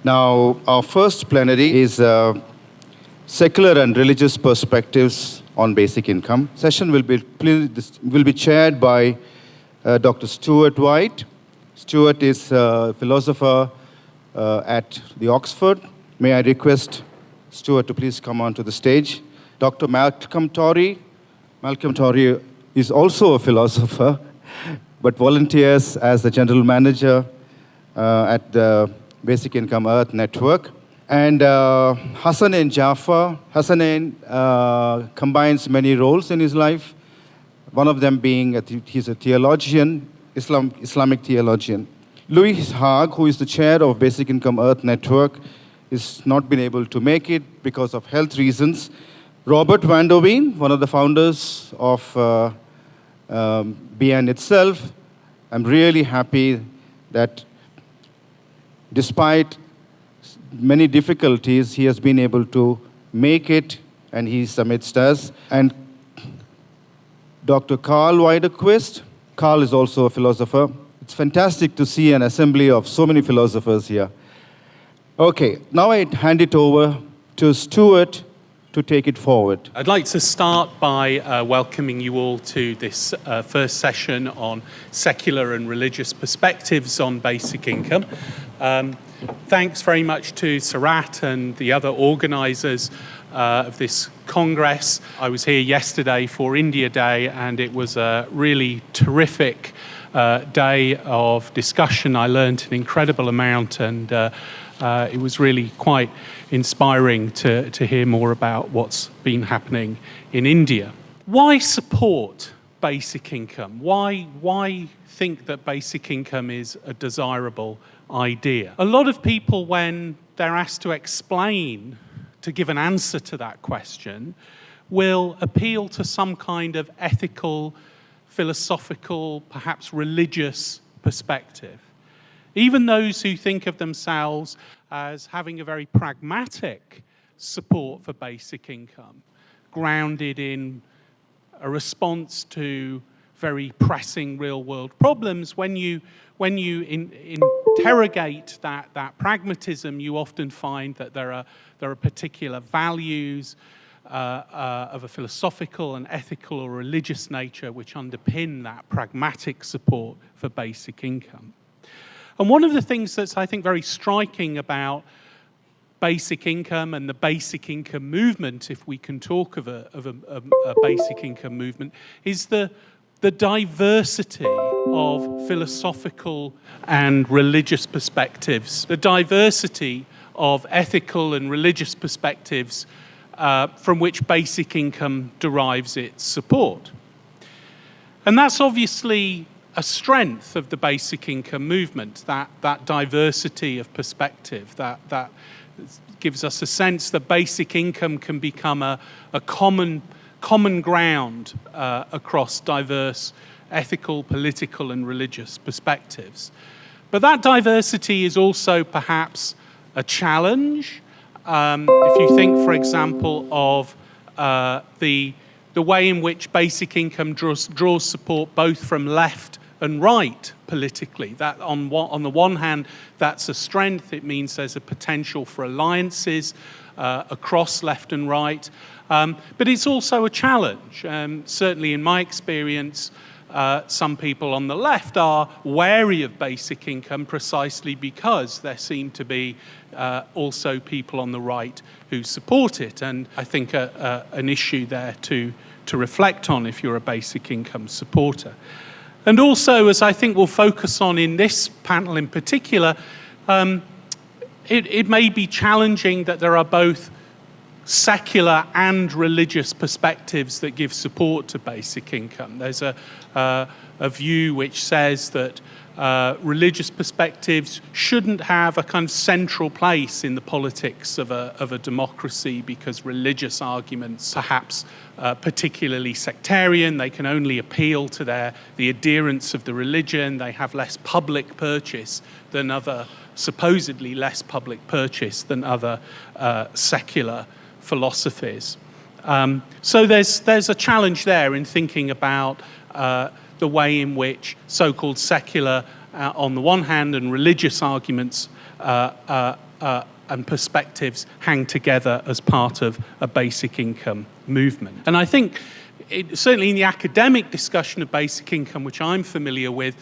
Now, our first plenary is Secular and Religious Perspectives on Basic Income. Session will be chaired by Dr. Stuart White. Stuart is a philosopher at the Oxford. May I request Stuart to please come onto the stage. Dr. Malcolm Torrey. Malcolm Torrey is also a philosopher, but volunteers as the general manager at the Basic Income Earth Network. And Hassanein Jaffer. Hassanein combines many roles in his life, one of them being he's a theologian, Islamic theologian. Louis Haag, who is the chair of Basic Income Earth Network, has not been able to make it because of health reasons. Robert van der Veen, one of the founders of BN itself. I'm really happy that despite many difficulties, he has been able to make it, and he's amidst us. And Dr. Karl Widerquist. Karl is also a philosopher. It's fantastic to see an assembly of so many philosophers here. Okay, now I hand it over to Stuart to take it forward. I'd like to start by welcoming you all to this first session on secular and religious perspectives on basic income. Thanks very much to Sarat and the other organisers of this Congress. I was here yesterday for India Day, and it was a really terrific day of discussion. I learned an incredible amount, and it was really quite inspiring to hear more about what's been happening in India. Why support basic income? Why think that basic income is a desirable idea? A lot of people, when they're asked to explain, to give an answer to that question, will appeal to some kind of ethical, philosophical, perhaps religious perspective. Even those who think of themselves as having a very pragmatic support for basic income, grounded in a response to very pressing real-world problems, when you interrogate that pragmatism, you often find that there are particular values of a philosophical and ethical or religious nature which underpin that pragmatic support for basic income. And one of the things that's, I think, very striking about basic income and the basic income movement, if we can talk of a basic income movement, is the diversity of philosophical and religious perspectives, the diversity of ethical and religious perspectives from which basic income derives its support. And that's obviously a strength of the basic income movement, that diversity of perspective, that gives us a sense that basic income can become a common ground across diverse ethical, political, and religious perspectives. But that diversity is also perhaps a challenge. If you think, for example, of the way in which basic income draws support both from left and right politically, that on the one hand, that's a strength. It means there's a potential for alliances across left and right. But it's also a challenge. Certainly in my experience, some people on the left are wary of basic income precisely because there seem to be also people on the right who support it. And I think an issue there to reflect on if you're a basic income supporter. And also, as I think we'll focus on in this panel in particular, it may be challenging that there are both secular and religious perspectives that give support to basic income. There's a view which says that religious perspectives shouldn't have a kind of central place in the politics of a democracy because religious arguments, perhaps particularly sectarian, they can only appeal to the adherents of the religion. They have less public purchase than supposedly less public purchase than other secular philosophies. So there's a challenge there in thinking about the way in which so-called secular on the one hand and religious arguments and perspectives hang together as part of a basic income movement. And I think certainly in the academic discussion of basic income, which I'm familiar with,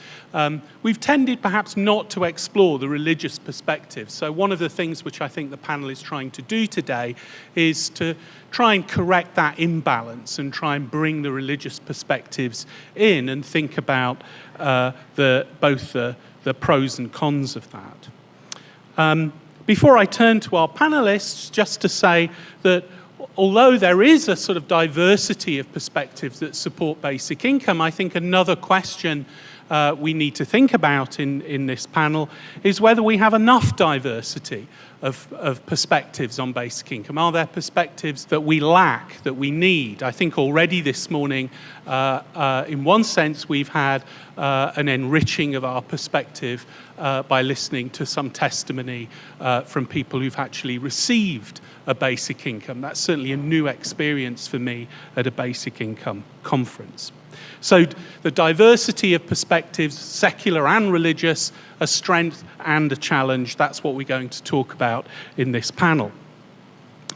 we've tended perhaps not to explore the religious perspective. So one of the things which I think the panel is trying to do today is to try and correct that imbalance and try and bring the religious perspectives in and think about both the pros and cons of that. Before I turn to our panelists, just to say that although there is a sort of diversity of perspectives that support basic income, I think another question we need to think about in this panel is whether we have enough diversity of perspectives on basic income. Are there perspectives that we lack, that we need? I think already this morning, in one sense, we've had an enriching of our perspective by listening to some testimony from people who've actually received a basic income. That's certainly a new experience for me at a basic income conference. So the diversity of perspectives, secular and religious, a strength and a challenge. That's what we're going to talk about in this panel.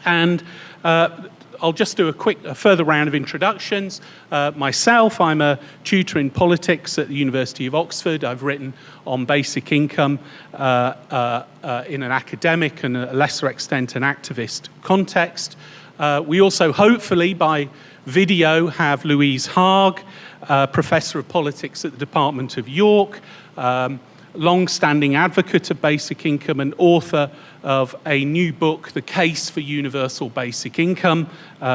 And I'll just do a further round of introductions. Myself, I'm a tutor in politics at the University of Oxford. I've written on basic income in an academic and a lesser extent an activist context. We also, hopefully, by video, have Louise Haag, Professor of Politics at the Department of York, long-standing advocate of basic income and author of a new book, The Case for Universal Basic Income,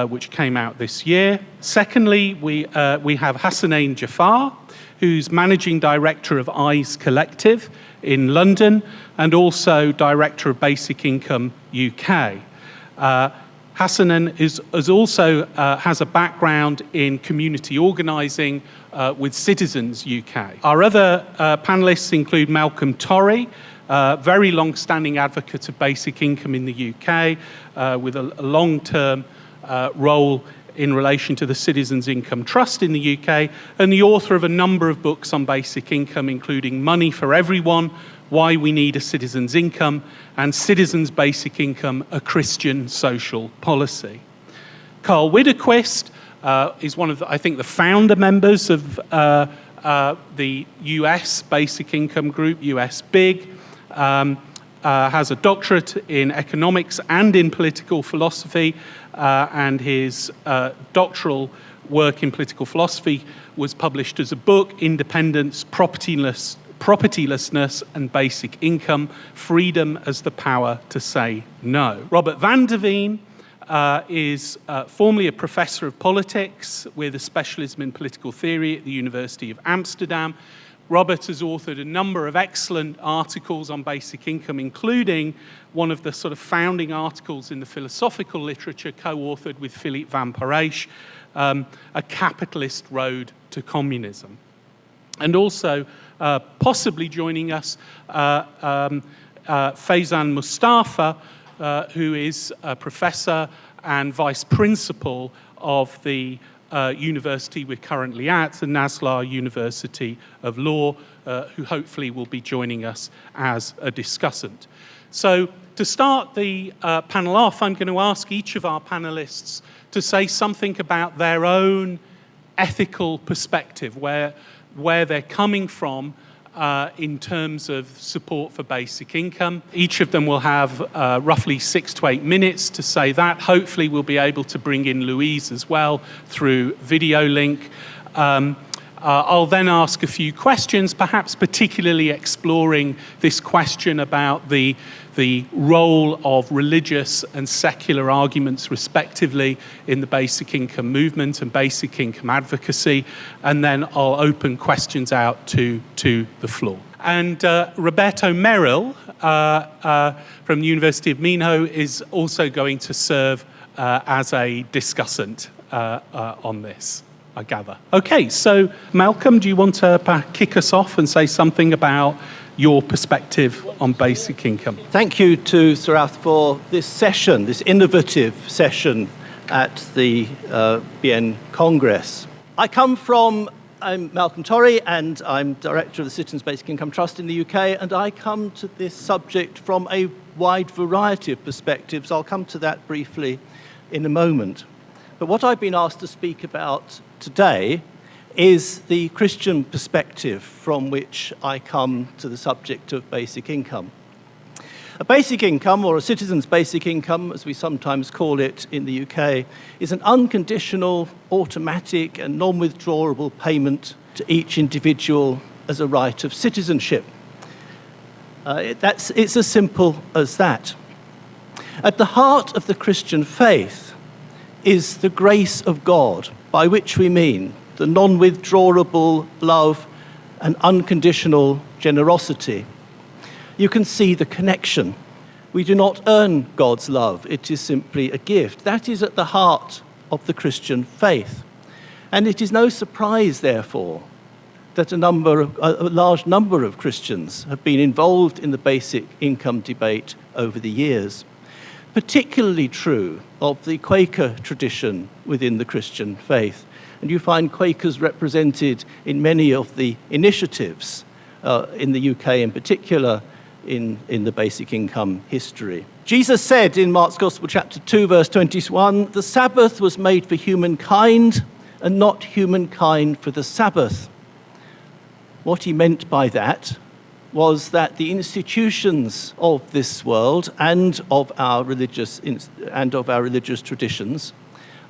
which came out this year. Secondly, we have Hassanein Jafar, who's Managing Director of Eyes Collective in London and also Director of Basic Income UK. Hassanein has a background in community organising with Citizens UK. Our other panellists include Malcolm Torrey, very long-standing advocate of basic income in the UK, with a long-term role in relation to the Citizens Income Trust in the UK, and the author of a number of books on basic income, including Money for Everyone, Why We Need a Citizen's Income, and Citizens' Basic Income, A Christian Social Policy. Carl Widerquist is one of, I think, the founder members of the US Basic Income Group, US BIG, has a doctorate in economics and in political philosophy, and his doctoral work in political philosophy was published as a book, Independence, Propertylessness and Basic Income, Freedom as the Power to Say No. Robert van der Veen is formerly a professor of politics with a specialism in political theory at the University of Amsterdam. Robert has authored a number of excellent articles on basic income, including one of the sort of founding articles in the philosophical literature co-authored with Philippe van Parijs, A Capitalist Road to Communism. And also, possibly joining us, Faizan Mustafa, who is a professor and vice principal of the university we're currently at, the Naslar University of Law, who hopefully will be joining us as a discussant. So to start the panel off, I'm going to ask each of our panelists to say something about their own ethical perspective, where they're coming from in terms of support for basic income. Each of them will have roughly 6 to 8 minutes to say that. Hopefully we'll be able to bring in Louise as well through video link. I'll then ask a few questions, perhaps particularly exploring this question about the role of religious and secular arguments, respectively, in the basic income movement and basic income advocacy. And then I'll open questions out to the floor. And Roberto Merrill from the University of Minho is also going to serve as a discussant on this, I gather. Okay, so Malcolm, do you want to kick us off and say something about your perspective on basic income? Thank you to Sarath for this session, this innovative session at the BN Congress. I'm Malcolm Torrey, and I'm Director of the Citizens' Basic Income Trust in the UK, and I come to this subject from a wide variety of perspectives. I'll come to that briefly in a moment. But what I've been asked to speak about today is the Christian perspective from which I come to the subject of basic income. A basic income, or a citizen's basic income, as we sometimes call it in the UK, is an unconditional, automatic and non-withdrawable payment to each individual as a right of citizenship. It's as simple as that. At the heart of the Christian faith is the grace of God, by which we mean the non-withdrawable love and unconditional generosity. You can see the connection. We do not earn God's love. It is simply a gift. That is at the heart of the Christian faith. And it is no surprise, therefore, that a large number of Christians have been involved in the basic income debate over the years. Particularly true of the Quaker tradition within the Christian faith. And you find Quakers represented in many of the initiatives in the UK in particular in the basic income history. Jesus said in Mark's Gospel chapter 2 verse 21, "The Sabbath was made for humankind and not humankind for the Sabbath." What he meant by that was that the institutions of this world and of our religious traditions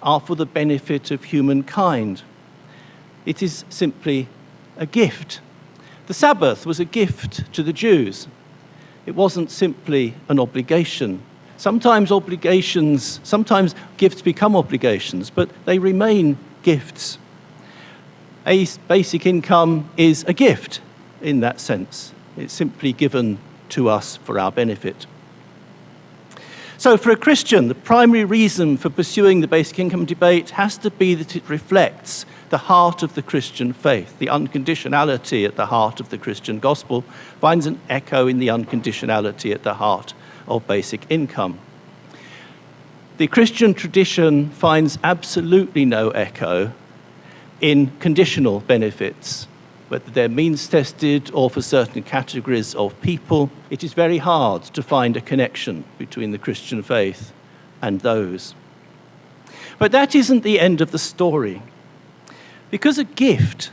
are for the benefit of humankind. It is simply a gift. The Sabbath was a gift to the Jews. It wasn't simply an obligation. Sometimes gifts become obligations, but they remain gifts. A basic income is a gift in that sense. It's simply given to us for our benefit. So for a Christian, the primary reason for pursuing the basic income debate has to be that it reflects the heart of the Christian faith. The unconditionality at the heart of the Christian gospel finds an echo in the unconditionality at the heart of basic income. The Christian tradition finds absolutely no echo in conditional benefits, whether they're means-tested or for certain categories of people. It is very hard to find a connection between the Christian faith and those. But that isn't the end of the story, because a gift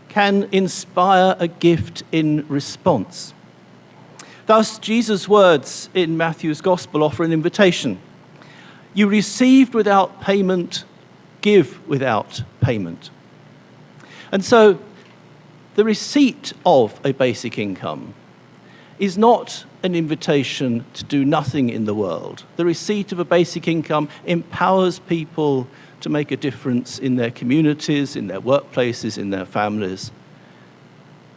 can inspire a gift in response. Thus, Jesus' words in Matthew's Gospel offer an invitation. You received without payment, give without payment. And so, the receipt of a basic income is not an invitation to do nothing in the world. The receipt of a basic income empowers people to make a difference in their communities, in their workplaces, in their families.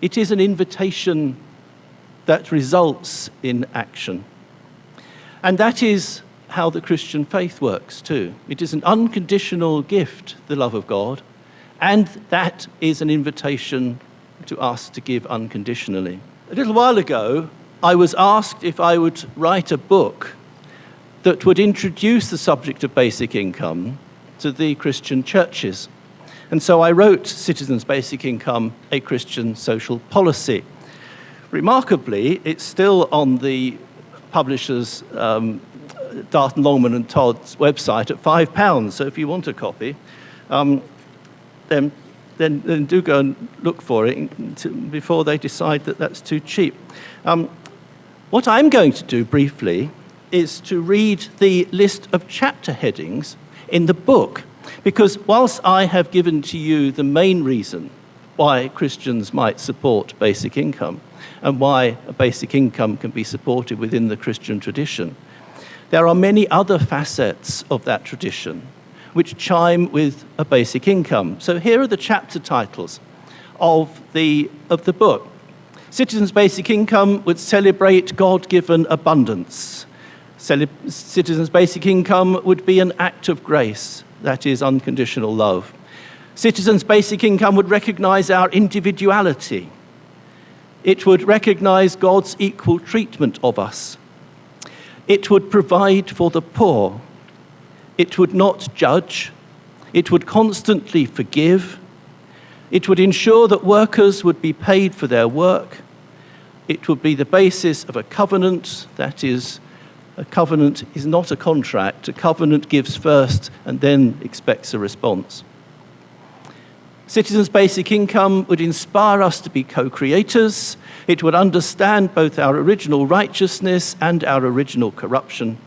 It is an invitation that results in action. And that is how the Christian faith works too. It is an unconditional gift, the love of God, and that is an invitation to us to give unconditionally. A little while ago, I was asked if I would write a book that would introduce the subject of basic income to the Christian churches. And so I wrote Citizens' Basic Income, A Christian Social Policy. Remarkably, it's still on the publishers, Darton, Longman and Todd's website at £5. So if you want a copy, then do go and look for it before they decide that that's too cheap. What I'm going to do briefly is to read the list of chapter headings in the book, because whilst I have given to you the main reason why Christians might support basic income and why a basic income can be supported within the Christian tradition, there are many other facets of that tradition which chime with a basic income. So here are the chapter titles of the book. Citizens' Basic Income would celebrate God-given abundance. Citizens' Basic Income would be an act of grace, that is unconditional love. Citizens' Basic Income would recognize our individuality. It would recognize God's equal treatment of us. It would provide for the poor. It would not judge. It would constantly forgive. It would ensure that workers would be paid for their work. It would be the basis of a covenant, that is, A covenant is not a contract. A covenant gives first and then expects a response. Citizens' basic income would inspire us to be co-creators. It would understand both our original righteousness and our original corruption.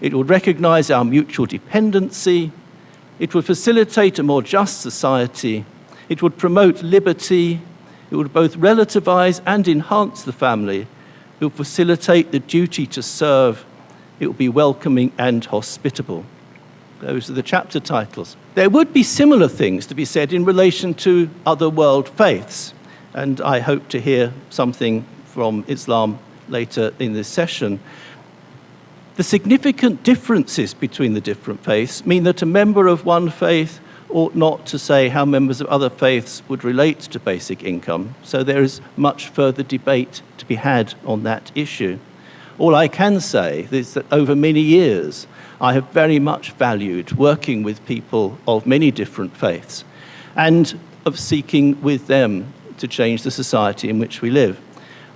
It would recognize our mutual dependency. It would facilitate a more just society. It would promote liberty. It would both relativize and enhance the family. It would facilitate the duty to serve. It would be welcoming and hospitable. Those are the chapter titles. There would be similar things to be said in relation to other world faiths, and I hope to hear something from Islam later in this session. The significant differences between the different faiths mean that a member of one faith ought not to say how members of other faiths would relate to basic income, so there is much further debate to be had on that issue. All I can say is that over many years, I have very much valued working with people of many different faiths and of seeking with them to change the society in which we live.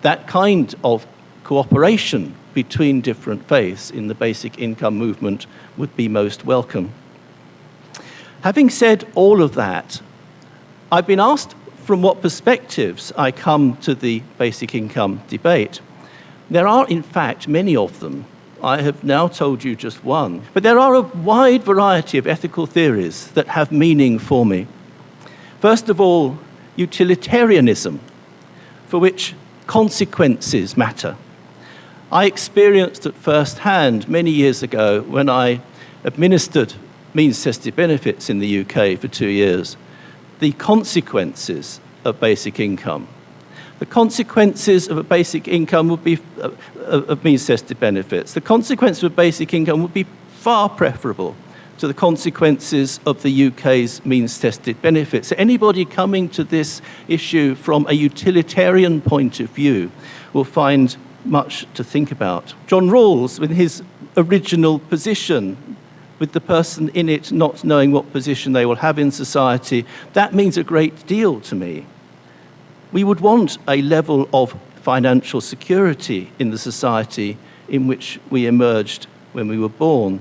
That kind of cooperation between different faiths in the basic income movement would be most welcome. Having said all of that, I've been asked from what perspectives I come to the basic income debate. There are, in fact, many of them. I have now told you just one. But there are a wide variety of ethical theories that have meaning for me. First of all, utilitarianism, for which consequences matter. I experienced at first hand many years ago when I administered means-tested benefits in the UK for 2 years, the consequences of basic income. The consequences of a basic income would be, of means-tested benefits, the consequences of basic income would be far preferable to the consequences of the UK's means-tested benefits. So anybody coming to this issue from a utilitarian point of view will find much to think about. John Rawls, with his original position, with the person in it not knowing what position they will have in society, that means a great deal to me. We would want a level of financial security in the society in which we emerged when we were born.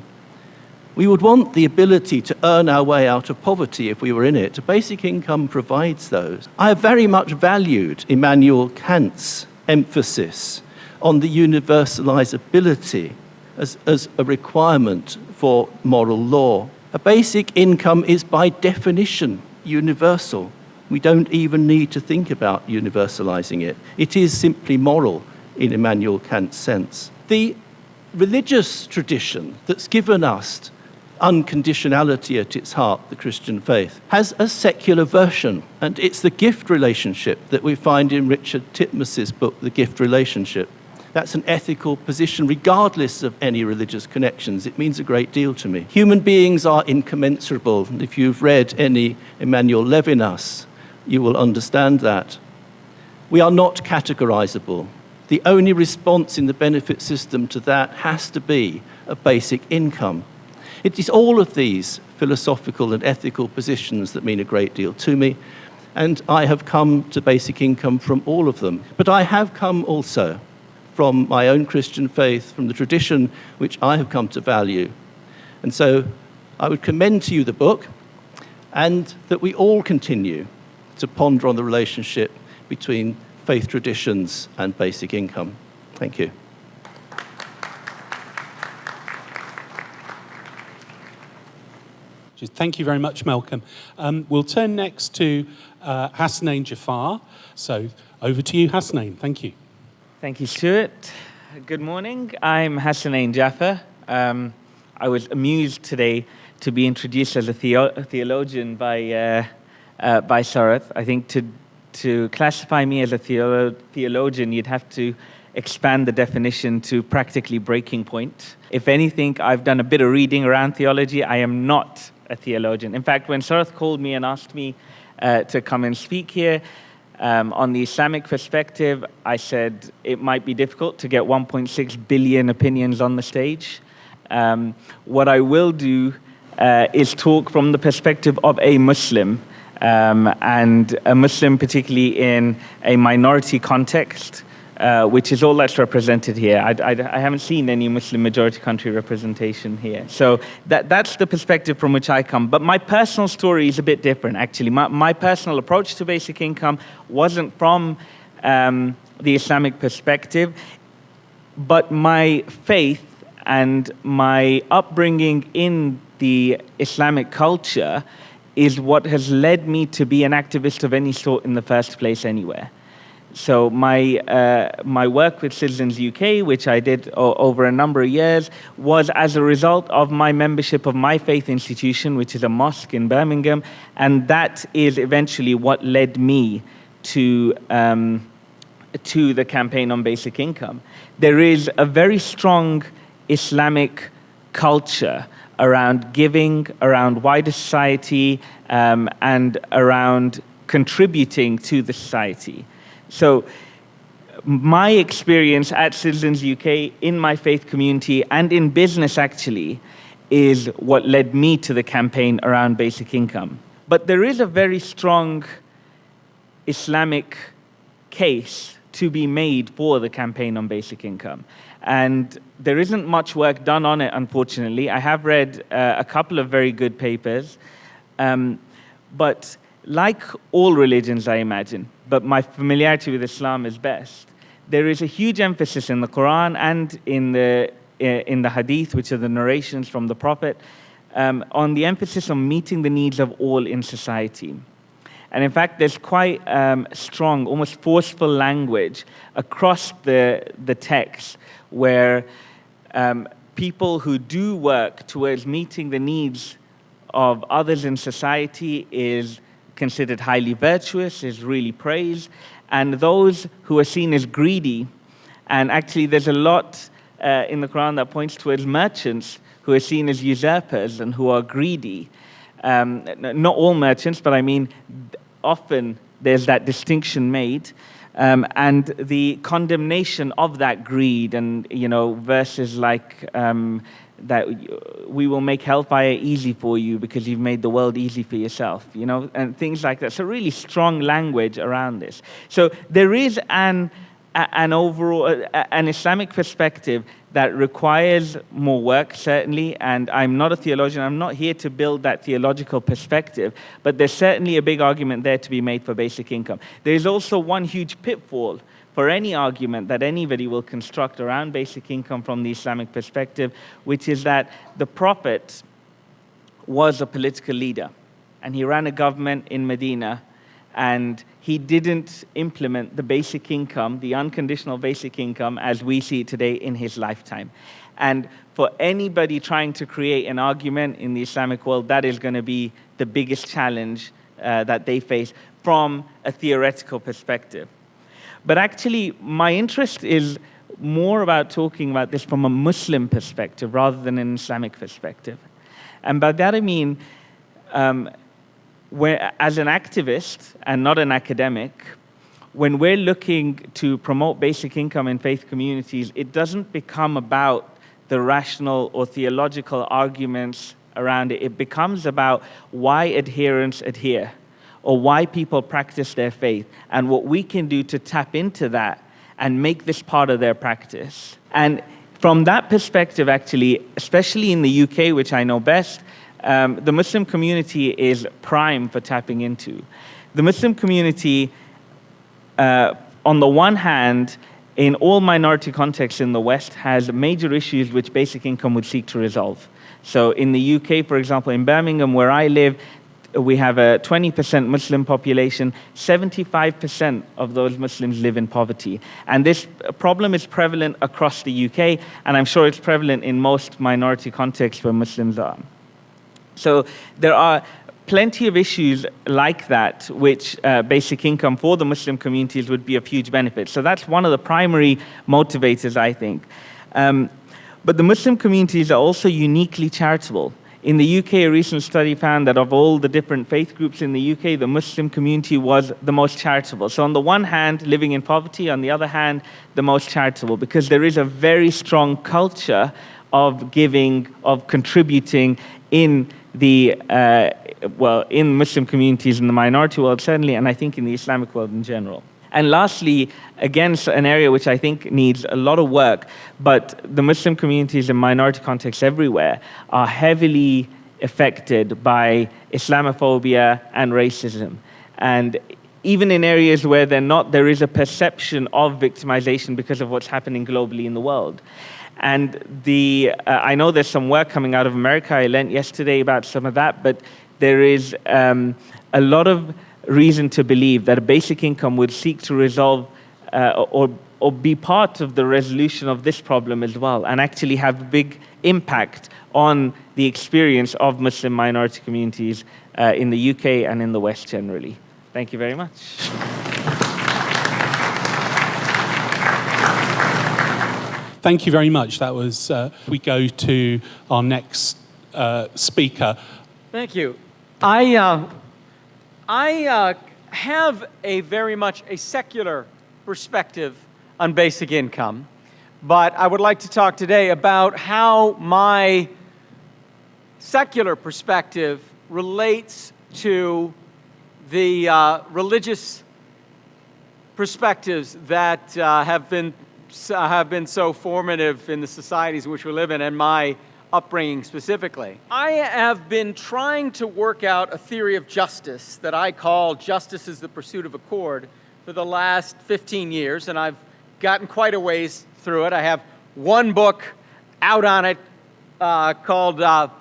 We would want the ability to earn our way out of poverty if we were in it. Basic income provides those. I have very much valued Immanuel Kant's emphasis on the universalizability as a requirement for moral law. A basic income is by definition universal. We don't even need to think about universalizing it. It is simply moral in Immanuel Kant's sense. The religious tradition that's given us unconditionality at its heart, the Christian faith, has a secular version, and it's the gift relationship that we find in Richard Titmus's book, The Gift Relationship. That's an ethical position, regardless of any religious connections. It means a great deal to me. Human beings are incommensurable. If you've read any Emmanuel Levinas, you will understand that. We are not categorizable. The only response in the benefit system to that has to be a basic income. It is all of these philosophical and ethical positions that mean a great deal to me, and I have come to basic income from all of them. But I have come also from my own Christian faith, from the tradition which I have come to value. And so I would commend to you the book, and that we all continue to ponder on the relationship between faith traditions and basic income. Thank you. Thank you very much, Malcolm. We'll turn next to Hasnain Jafar. So over to you, Hasnain. Thank you. Thank you, Stuart. Good morning. I'm Hasnain Jafar. I was amused today to be introduced as a theologian by Sarath. I think to classify me as a theologian, you'd have to expand the definition to practically breaking point. If anything, I've done a bit of reading around theology. I am not a theologian. In fact, when Sarath called me and asked me to come and speak here on the Islamic perspective, I said it might be difficult to get 1.6 billion opinions on the stage. What I will do is talk from the perspective of a Muslim, and a Muslim particularly in a minority context, which is all that's represented here. I haven't seen any Muslim majority country representation here. So that's the perspective from which I come. But my personal story is a bit different, actually. My personal approach to basic income wasn't from the Islamic perspective, but my faith and my upbringing in the Islamic culture is what has led me to be an activist of any sort in the first place anywhere. So my work with Citizens UK, which I did over a number of years, was as a result of my membership of my faith institution, which is a mosque in Birmingham, and that is eventually what led me to the campaign on basic income. There is a very strong Islamic culture around giving, around wider society, and around contributing to the society. So my experience at Citizens UK, in my faith community, and in business actually, is what led me to the campaign around basic income. But there is a very strong Islamic case to be made for the campaign on basic income. And there isn't much work done on it, unfortunately. I have read a couple of very good papers, but like all religions, I imagine, but my familiarity with Islam is best, there is a huge emphasis in the Quran and in the Hadith, which are the narrations from the Prophet, on the emphasis on meeting the needs of all in society. And in fact, there's quite strong, almost forceful language across the text where people who do work towards meeting the needs of others in society is considered highly virtuous, is really praised, and those who are seen as greedy, and actually there's a lot in the Quran that points towards merchants who are seen as usurpers and who are greedy. Not all merchants, but I mean, often there's that distinction made, and the condemnation of that greed, and verses like that we will make hellfire easy for you because you've made the world easy for yourself, and things like that. So really strong language around this. So there is an overall an Islamic perspective that requires more work, certainly, and I'm not a theologian. I'm not here to build that theological perspective, but there's certainly a big argument there to be made for basic income. There's also one huge pitfall for any argument that anybody will construct around basic income from the Islamic perspective, which is that the Prophet was a political leader, and he ran a government in Medina, and he didn't implement the basic income, the unconditional basic income, as we see it today in his lifetime. And for anybody trying to create an argument in the Islamic world, that is going to be the biggest challenge that they face from a theoretical perspective. But actually, my interest is more about talking about this from a Muslim perspective rather than an Islamic perspective. And by that I mean, as an activist and not an academic, when we're looking to promote basic income in faith communities, it doesn't become about the rational or theological arguments around it. It becomes about why adherents adhere, or why people practice their faith, and what we can do to tap into that and make this part of their practice. And from that perspective, actually, especially in the UK, which I know best, the Muslim community is prime for tapping into. The Muslim community, on the one hand, in all minority contexts in the West, has major issues which basic income would seek to resolve. So in the UK, for example, in Birmingham, where I live, we have a 20% Muslim population. 75% of those Muslims live in poverty. And this problem is prevalent across the UK, and I'm sure it's prevalent in most minority contexts where Muslims are. So there are plenty of issues like that, which basic income for the Muslim communities would be of huge benefit. So that's one of the primary motivators, I think. But the Muslim communities are also uniquely charitable. In the UK, a recent study found that of all the different faith groups in the UK, the Muslim community was the most charitable. So on the one hand, living in poverty, on the other hand, the most charitable, because there is a very strong culture of giving, of contributing in the, in Muslim communities, in the minority world certainly, and I think in the Islamic world in general. And lastly, again, an area which I think needs a lot of work, but the Muslim communities in minority contexts everywhere are heavily affected by Islamophobia and racism. And even in areas where they're not, there is a perception of victimization because of what's happening globally in the world. And I know there's some work coming out of America. I learned yesterday about some of that, but there is a lot of reason to believe that a basic income would seek to resolve or be part of the resolution of this problem as well, and actually have a big impact on the experience of Muslim minority communities in the UK and in the West generally. Thank you very much. Thank you very much. That was, we go to our next speaker. Thank you. I have a very much a secular perspective on basic income, but I would like to talk today about how my secular perspective relates to the religious perspectives that have been so formative in the societies in which we live in, and my upbringing specifically. I have been trying to work out a theory of justice that I call Justice is the Pursuit of Accord for the last 15 years, and I've gotten quite a ways through it. I have one book out on it called A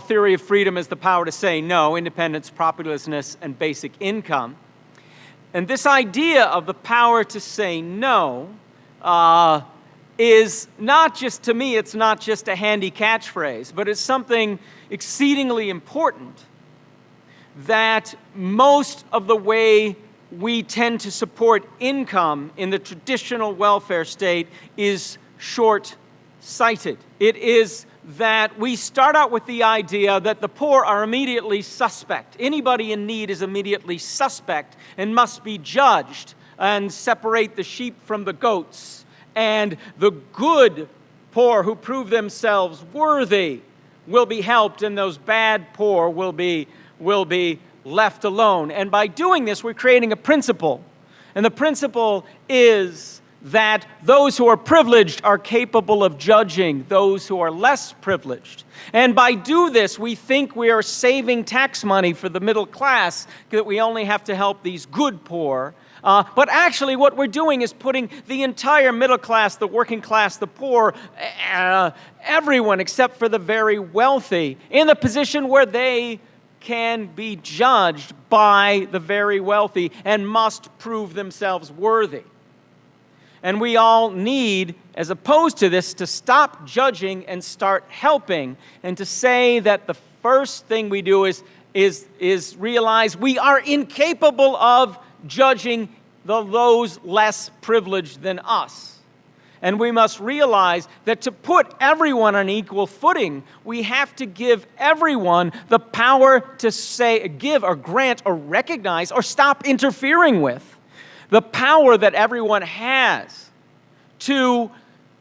Theory of Freedom as the Power to Say No, Independence, Populousness, and Basic Income. And this idea of the power to say no is not just, to me, it's not just a handy catchphrase, but it's something exceedingly important that most of the way we tend to support income in the traditional welfare state is short-sighted. It is that we start out with the idea that the poor are immediately suspect. Anybody in need is immediately suspect and must be judged, and separate the sheep from the goats. And the good poor who prove themselves worthy will be helped, and those bad poor will be left alone. And by doing this, we're creating a principle. And the principle is that those who are privileged are capable of judging those who are less privileged. And by doing this, we think we are saving tax money for the middle class, that we only have to help these good poor. But actually what we're doing is putting the entire middle class, the working class, the poor, everyone except for the very wealthy, in the position where they can be judged by the very wealthy and must prove themselves worthy. And we all need, as opposed to this, to stop judging and start helping, and to say that the first thing we do is realize we are incapable of judging those less privileged than us. And we must realize that to put everyone on equal footing, we have to give everyone the power to say, give or grant or recognize or stop interfering with the power that everyone has to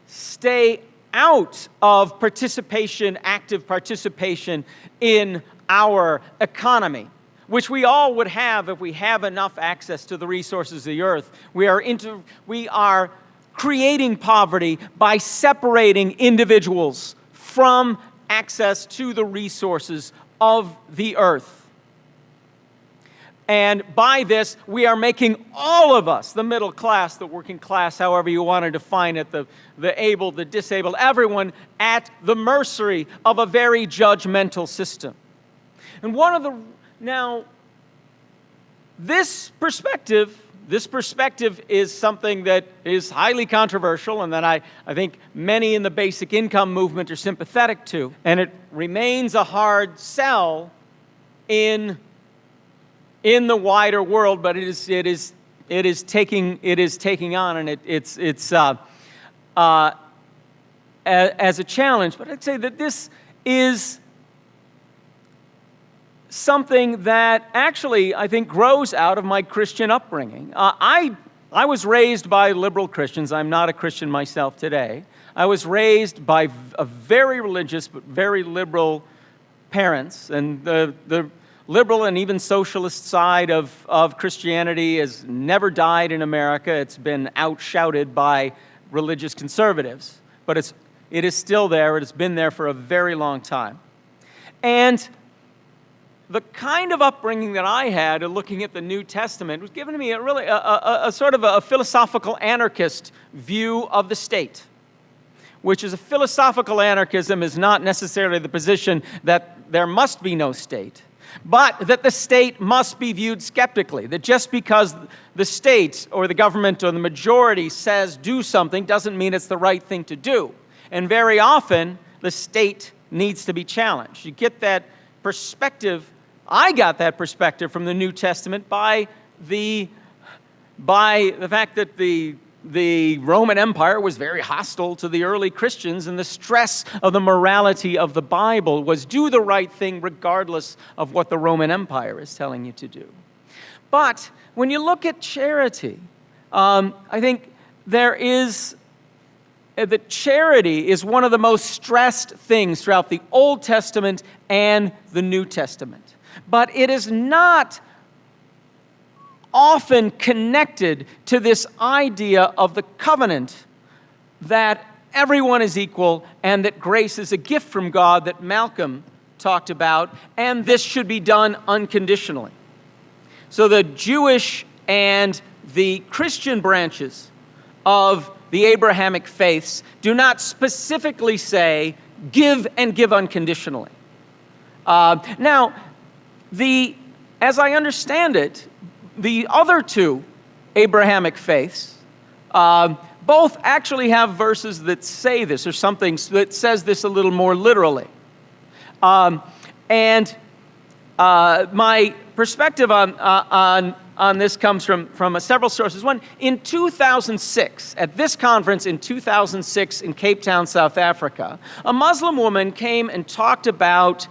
stay out of participation, active participation in our economy, which we all would have if we have enough access to the resources of the earth. We are creating poverty by separating individuals from access to the resources of the earth. And by this, we are making all of us, the middle class, the working class, however you want to define it, the able, the disabled, everyone at the mercy of a very judgmental system. And now, this perspective is something that is highly controversial, and that I think many in the basic income movement are sympathetic to. And it remains a hard sell in the wider world, but it is taking on, and it's as a challenge. But I'd say that this is something that actually, I think, grows out of my Christian upbringing. I was raised by liberal Christians. I'm not a Christian myself today. I was raised by a very religious but very liberal parents, and the liberal and even socialist side of Christianity has never died in America. It's been outshouted by religious conservatives. But it is still there. It has been there for a very long time. And the kind of upbringing that I had looking at the New Testament was given to me a sort of a philosophical anarchist view of the state, which is a philosophical anarchism is not necessarily the position that there must be no state, but that the state must be viewed skeptically, that just because the state or the government or the majority says do something doesn't mean it's the right thing to do. And very often, the state needs to be challenged. You get that perspective. I got that perspective from the New Testament by the fact that the Roman Empire was very hostile to the early Christians, and the stress of the morality of the Bible was do the right thing regardless of what the Roman Empire is telling you to do. But when you look at charity, I think that charity is one of the most stressed things throughout the Old Testament and the New Testament. But it is not often connected to this idea of the covenant that everyone is equal and that grace is a gift from God that Malcolm talked about, and this should be done unconditionally. So the Jewish and the Christian branches of the Abrahamic faiths do not specifically say give and give unconditionally. Now, as I understand it, the other two Abrahamic faiths both actually have verses that say this, or something that says this a little more literally. And my perspective on this comes from several sources. One, in 2006, at this conference in 2006 in Cape Town, South Africa, a Muslim woman came and talked about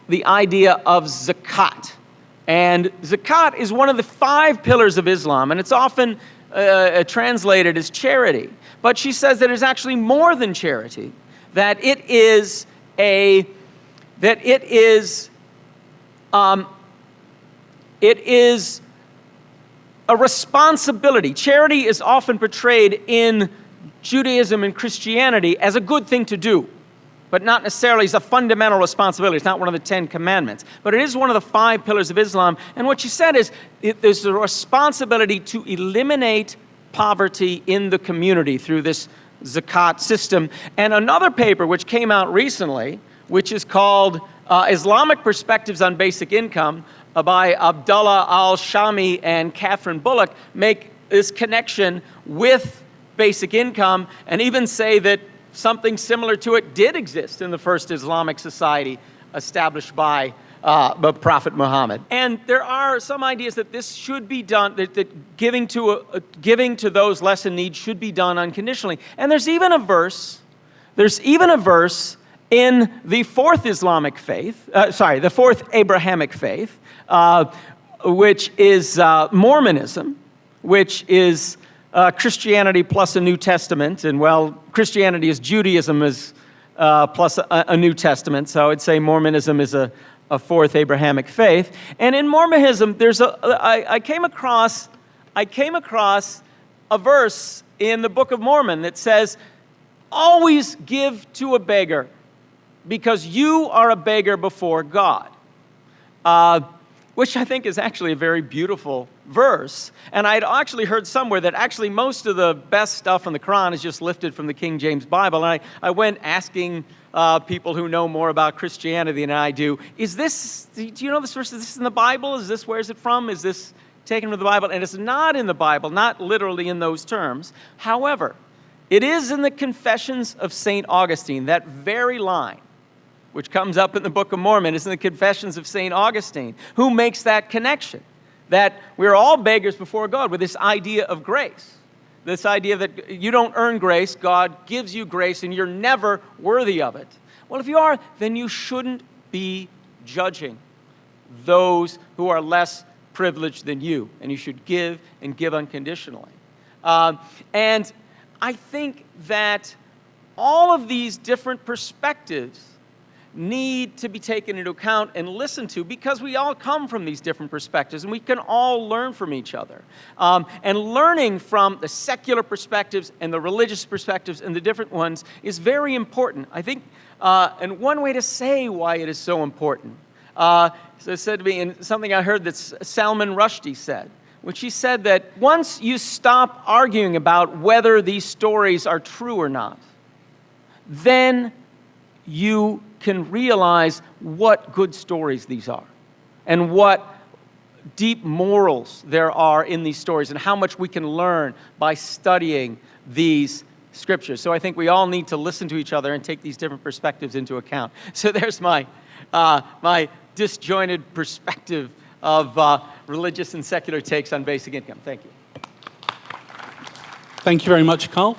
the idea of zakat. And zakat is one of the 5 pillars of Islam, and it's often translated as charity. But she says that it's actually more than charity, that it is a responsibility. Charity is often portrayed in Judaism and Christianity as a good thing to do, but not necessarily as a fundamental responsibility. It's not one of the 10 commandments, but it is one of the 5 pillars of Islam. And what she said is there's a responsibility to eliminate poverty in the community through this zakat system. And another paper which came out recently, which is called Islamic Perspectives on Basic Income, by Abdullah al-Shami and Catherine Bullock, make this connection with basic income and even say that something similar to it did exist in the first Islamic society established by the Prophet Muhammad. And there are some ideas that this should be done, that giving to those less in need should be done unconditionally. And there's even a verse in the fourth Islamic faith, the fourth Abrahamic faith, which is Mormonism, which is Christianity plus a New Testament. And Christianity is Judaism plus a New Testament. So I would say Mormonism is a fourth Abrahamic faith. And in Mormonism, I came across a verse in the Book of Mormon that says, always give to a beggar, because you are a beggar before God. Which I think is actually a very beautiful verse. And I'd actually heard somewhere that actually most of the best stuff in the Quran is just lifted from the King James Bible. And I went asking people who know more about Christianity than I do, do you know this verse? Is this in the Bible? Where is it from? Is this taken from the Bible? And it's not in the Bible, not literally in those terms. However, it is in the Confessions of St. Augustine, that very line, which comes up in the Book of Mormon, is in the Confessions of St. Augustine, who makes that connection, that we're all beggars before God with this idea of grace, this idea that you don't earn grace, God gives you grace, and you're never worthy of it. Well, if you are, then you shouldn't be judging those who are less privileged than you, and you should give and give unconditionally. And I think that all of these different perspectives need to be taken into account and listened to, because we all come from these different perspectives and we can all learn from each other. And learning from the secular perspectives and the religious perspectives and the different ones is very important. I think, and one way to say why it is so important, so it said to me, and something I heard that Salman Rushdie said, which he said that once you stop arguing about whether these stories are true or not, then you can realize what good stories these are and what deep morals there are in these stories and how much we can learn by studying these scriptures. So I think we all need to listen to each other and take these different perspectives into account. So there's my disjointed perspective of religious and secular takes on basic income. Thank you. Thank you very much, Carl.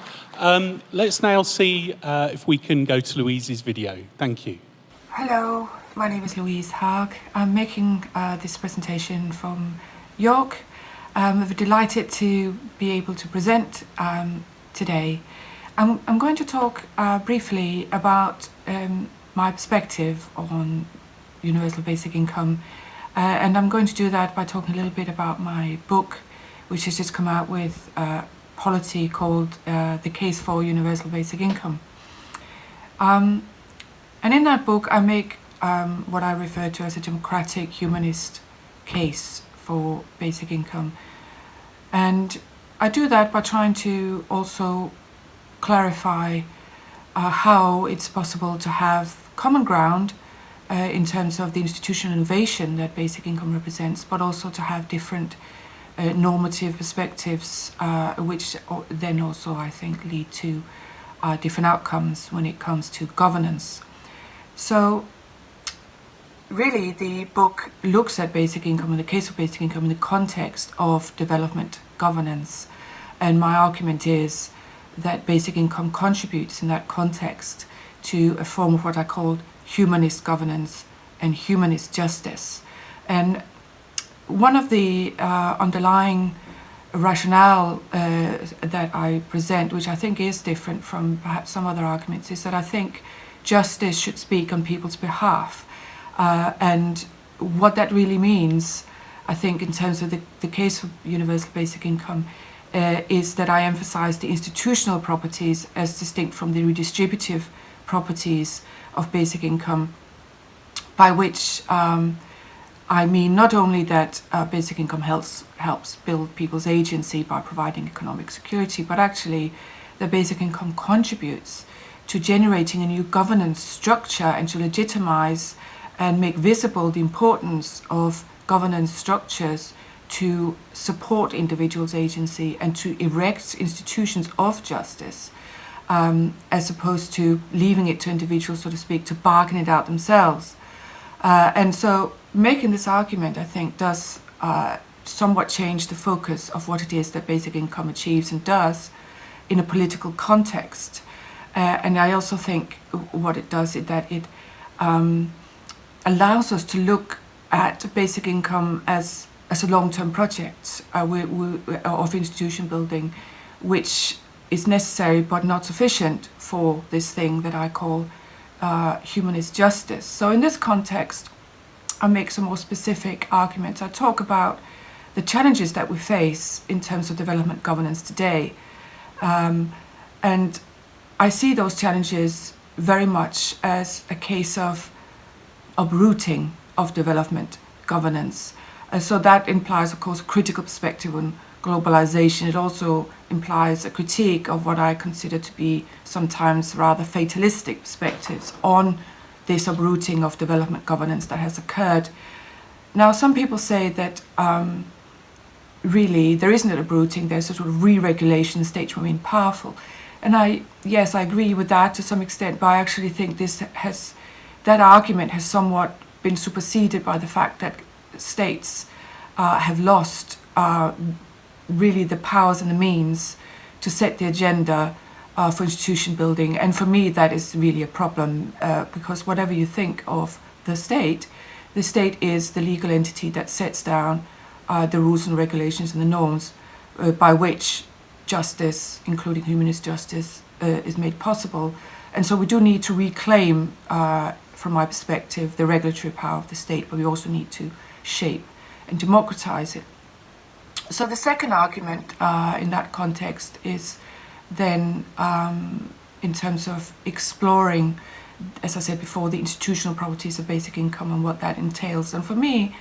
Let's now see if we can go to Louise's video. Thank you. Hello, my name is Louise Haag. I'm making this presentation from York. I'm delighted to be able to present today. I'm going to talk briefly about my perspective on universal basic income, and I'm going to do that by talking a little bit about my book, which has just come out with Polity, called The Case for Universal Basic Income. And in that book, I make what I refer to as a democratic humanist case for basic income. And I do that by trying to also clarify how it's possible to have common ground in terms of the institutional innovation that basic income represents, but also to have different normative perspectives, which then also, I think, lead to different outcomes when it comes to governance. So really, the book looks at basic income and the case of basic income in the context of development governance. And my argument is that basic income contributes in that context to a form of what I call humanist governance and humanist justice. And one of the underlying rationale that I present, which I think is different from perhaps some other arguments, is that I think justice should speak on people's behalf. And what that really means, I think, in terms of the case for universal basic income, is that I emphasize the institutional properties as distinct from the redistributive properties of basic income, by which I mean not only that basic income helps build people's agency by providing economic security, but actually that basic income contributes to generating a new governance structure and to legitimize and make visible the importance of governance structures to support individuals' agency and to erect institutions of justice, as opposed to leaving it to individuals, so to speak, to bargain it out themselves. And so making this argument, I think, does somewhat change the focus of what it is that basic income achieves and does in a political context. And I also think what it does is that it allows us to look at basic income as a long-term project of institution building, which is necessary but not sufficient for this thing that I call humanist justice. So in this context, I make some more specific arguments. I talk about the challenges that we face in terms of development governance today. And I see those challenges very much as a case of uprooting of development governance. So that implies, of course, a critical perspective on globalization. It also implies a critique of what I consider to be sometimes rather fatalistic perspectives on this uprooting of development governance that has occurred. Now, some people say that really there isn't an uprooting, there's a sort of re-regulation, states remain powerful. And yes, I agree with that to some extent, but I actually think that argument has somewhat been superseded by the fact that states have lost really the powers and the means to set the agenda for institution building. And for me, that is really a problem, because whatever you think of the state is the legal entity that sets down the rules and regulations and the norms by which justice, including humanist justice, is made possible. And so we do need to reclaim from my perspective, the regulatory power of the state, but we also need to shape and democratize it. So the second argument in that context is then in terms of exploring, as I said before, the institutional properties of basic income and what that entails. And for me,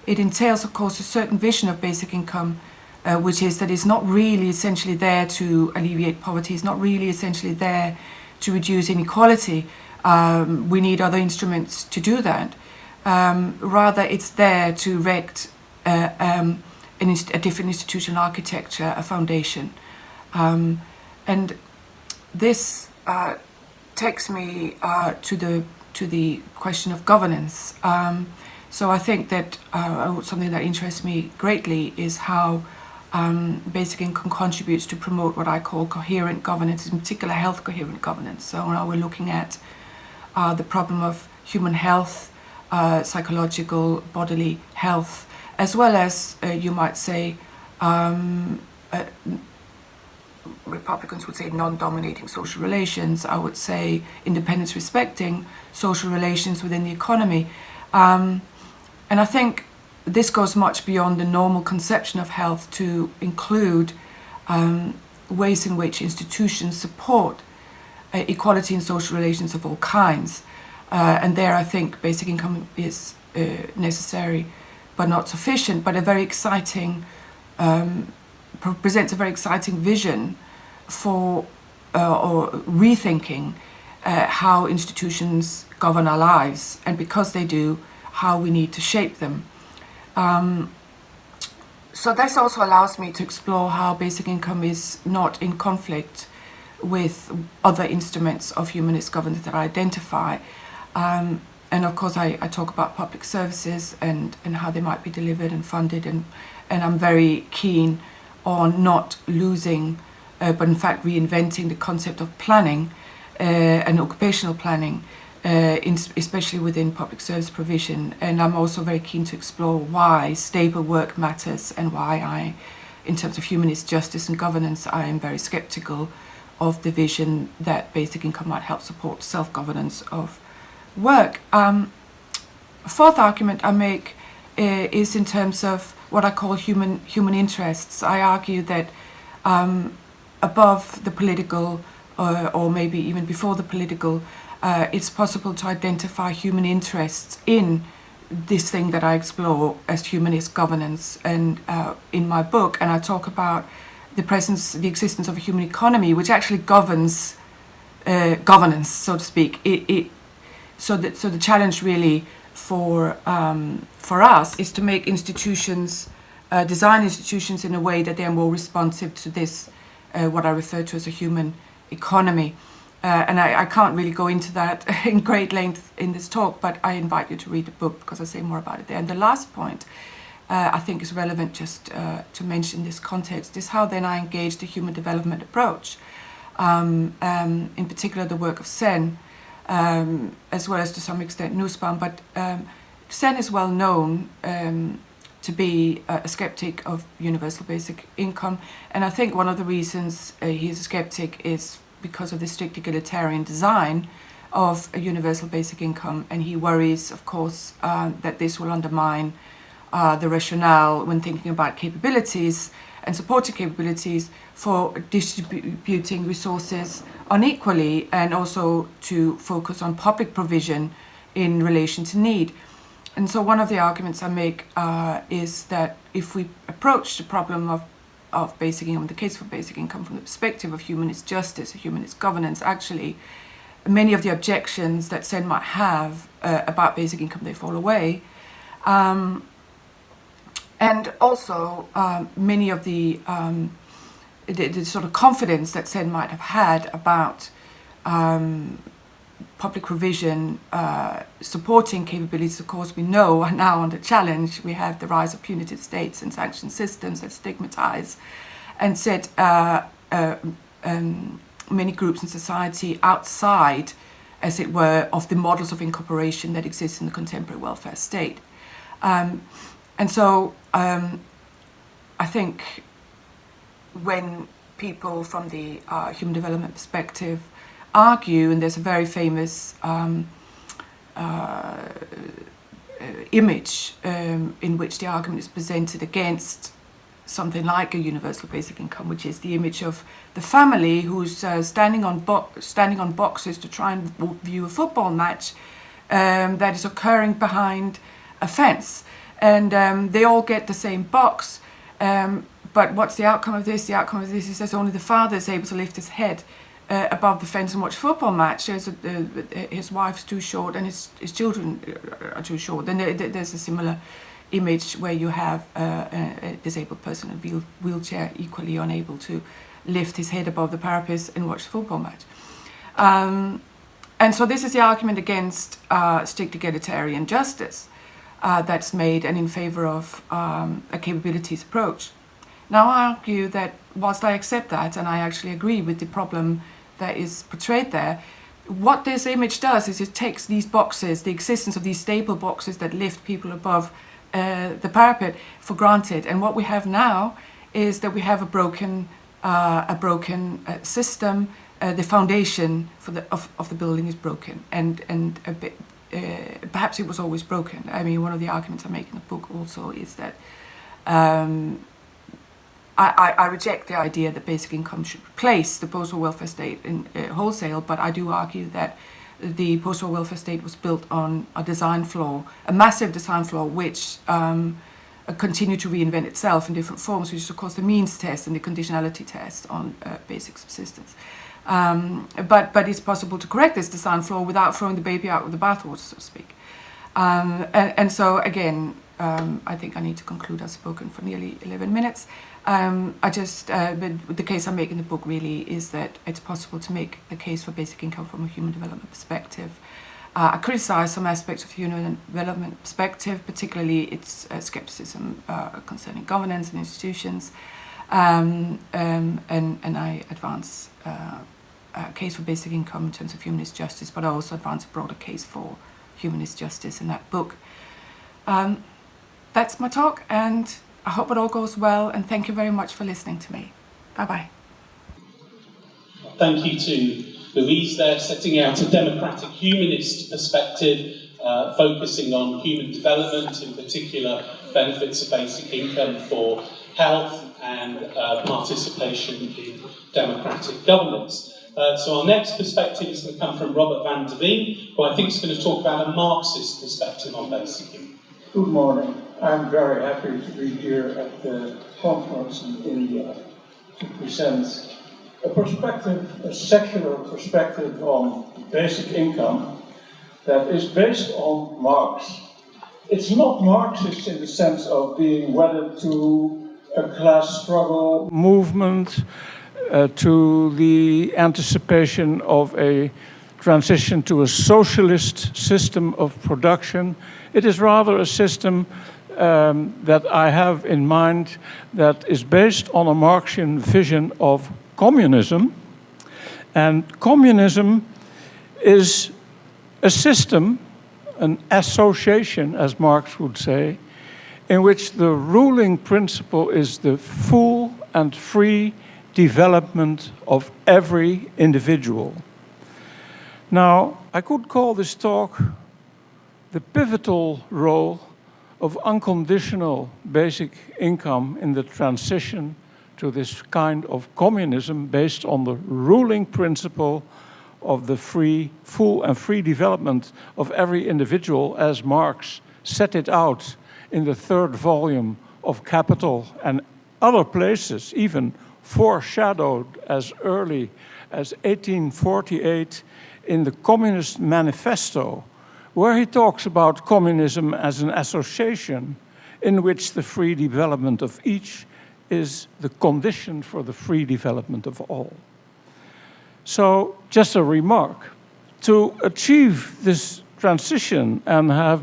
it entails, of course, a certain vision of basic income, which is that it's not really essentially there to alleviate poverty, it's not really essentially there to reduce inequality. We need other instruments to do that. Rather, it's there to erect a different institutional architecture, a foundation. And this takes me to the question of governance. So I think that something that interests me greatly is how basic income contributes to promote what I call coherent governance, in particular health coherent governance. So now we're looking at the problem of human health, psychological, bodily health, as well as, you might say, Republicans would say non-dominating social relations. I would say independence respecting social relations within the economy. And I think this goes much beyond the normal conception of health to include ways in which institutions support equality in social relations of all kinds. And there I think basic income is necessary but not sufficient, but a very exciting, presents a very exciting vision for or rethinking how institutions govern our lives, and because they do, how we need to shape them. So this also allows me to explore how basic income is not in conflict with other instruments of humanist governance that I identify. And of course I talk about public services and how they might be delivered and funded, and I'm very keen on not losing, but in fact reinventing the concept of planning and occupational planning, especially within public service provision. And I'm also very keen to explore why stable work matters, and why in terms of humanist justice and governance, I am very skeptical of the vision that basic income might help support self-governance of work. A fourth argument I make is in terms of what I call human interests. I argue that above the political, or maybe even before the political, it's possible to identify human interests in this thing that I explore as humanist governance. And in my book, and I talk about the existence of a human economy, which actually governs governance, so to speak. So the challenge really for us is to make institutions, design institutions in a way that they are more responsive to this, what I refer to as a human economy. And I can't really go into that in great length in this talk, but I invite you to read the book because I say more about it there. And the last point I think is relevant just to mention in this context is how then I engage the human development approach, in particular the work of Sen, as well as to some extent Nussbaum. But Sen is well known to be a skeptic of universal basic income, and I think one of the reasons he's a skeptic is because of the strict egalitarian design of a universal basic income, and he worries, of course, that this will undermine the rationale when thinking about capabilities and supporting capabilities for distributing resources unequally, and also to focus on public provision in relation to need. And so one of the arguments I make is that if we approach the problem of basic income, the case for basic income, from the perspective of humanist justice, humanist governance, actually many of the objections that Sen might have about basic income, they fall away. And also many of the sort of confidence that Sen might have had about public provision supporting capabilities. Of course, we know are now under challenge. We have the rise of punitive states and sanction systems that stigmatize and set many groups in society outside, as it were, of the models of incorporation that exist in the contemporary welfare state. And so I think when people from the human development perspective argue, and there's a very famous image in which the argument is presented against something like a universal basic income, which is the image of the family who's standing on boxes to try and view a football match that is occurring behind a fence, and they all get the same box. But what's the outcome of this? The outcome of this is that only the father is able to lift his head above the fence and watch a football match. His wife's too short and his children are too short. And there's a similar image where you have a disabled person in a wheelchair equally unable to lift his head above the parapet and watch the football match. And so this is the argument against strict egalitarian justice that's made and in favor of a capabilities approach. Now I argue that whilst I accept that and I actually agree with the problem that is portrayed there, what this image does is it takes these boxes, the existence of these stable boxes that lift people above the parapet, for granted. And what we have now is that we have a broken system. The foundation of the building is broken, and a bit, perhaps it was always broken. I mean, one of the arguments I make in the book also is that I reject the idea that basic income should replace the postal welfare state in wholesale, but I do argue that the postal welfare state was built on a design flaw, a massive design flaw, which continued to reinvent itself in different forms, which is of course the means test and the conditionality test on basic subsistence. But it's possible to correct this design flaw without throwing the baby out with the bathwater, so to speak. And so again, I think I need to conclude. I've spoken for nearly 11 minutes. But the case I make in the book really is that it's possible to make the case for basic income from a human development perspective. I criticize some aspects of the human development perspective, particularly its skepticism concerning governance and institutions, and I advance a case for basic income in terms of humanist justice, but I also advance a broader case for humanist justice in that book. That's my talk, and I hope it all goes well, and thank you very much for listening to me. Bye-bye. Thank you to Louise there, setting out a democratic humanist perspective, focusing on human development, in particular benefits of basic income for health and participation in democratic governance. So our next perspective is going to come from Robert van der Veen, who I think is going to talk about a Marxist perspective on basic income. Good morning. I'm very happy to be here at the conference in India to present a perspective, a secular perspective on basic income that is based on Marx. It's not Marxist in the sense of being wedded to a class struggle movement, to the anticipation of a transition to a socialist system of production. It is rather a system that I have in mind that is based on a Marxian vision of communism. And communism is a system, an association, as Marx would say, in which the ruling principle is the full and free development of every individual. Now, I could call this talk the pivotal role of unconditional basic income in the transition to this kind of communism based on the ruling principle of the full and free development of every individual, as Marx set it out in the third volume of Capital and other places, even foreshadowed as early as 1848 in the Communist Manifesto, where he talks about communism as an association in which the free development of each is the condition for the free development of all. So, just a remark. To achieve this transition and have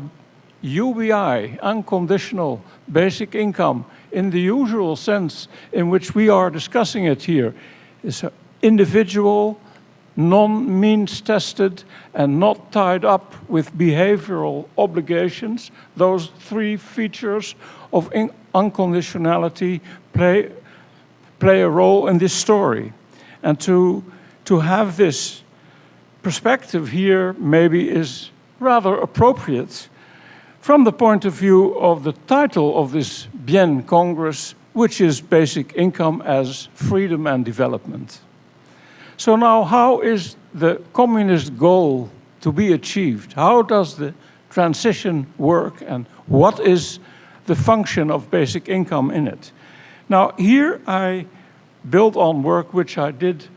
UBI, unconditional basic income, in the usual sense in which we are discussing it here, is individual, non-means tested, and not tied up with behavioral obligations. Those three features of unconditionality play a role in this story. And to have this perspective here maybe is rather appropriate from the point of view of the title of this Bien Congress, which is Basic Income as Freedom and Development. So now, how is the communist goal to be achieved? How does the transition work, and what is the function of basic income in it? Now, here I build on work which I did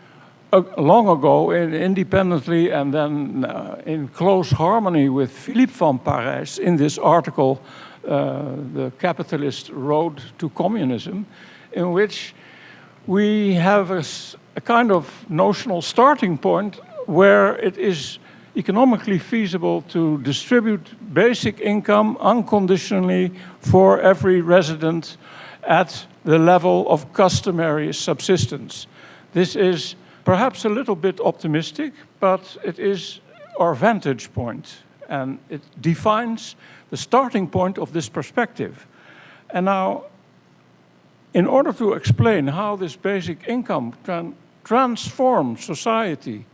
long ago independently and then in close harmony with Philippe van Parijs in this article, The Capitalist Road to Communism, in which we have a kind of notional starting point where it is economically feasible to distribute basic income unconditionally for every resident at the level of customary subsistence. This is perhaps a little bit optimistic, but it is our vantage point, and it defines the starting point of this perspective. And now, in order to explain how this basic income transforms society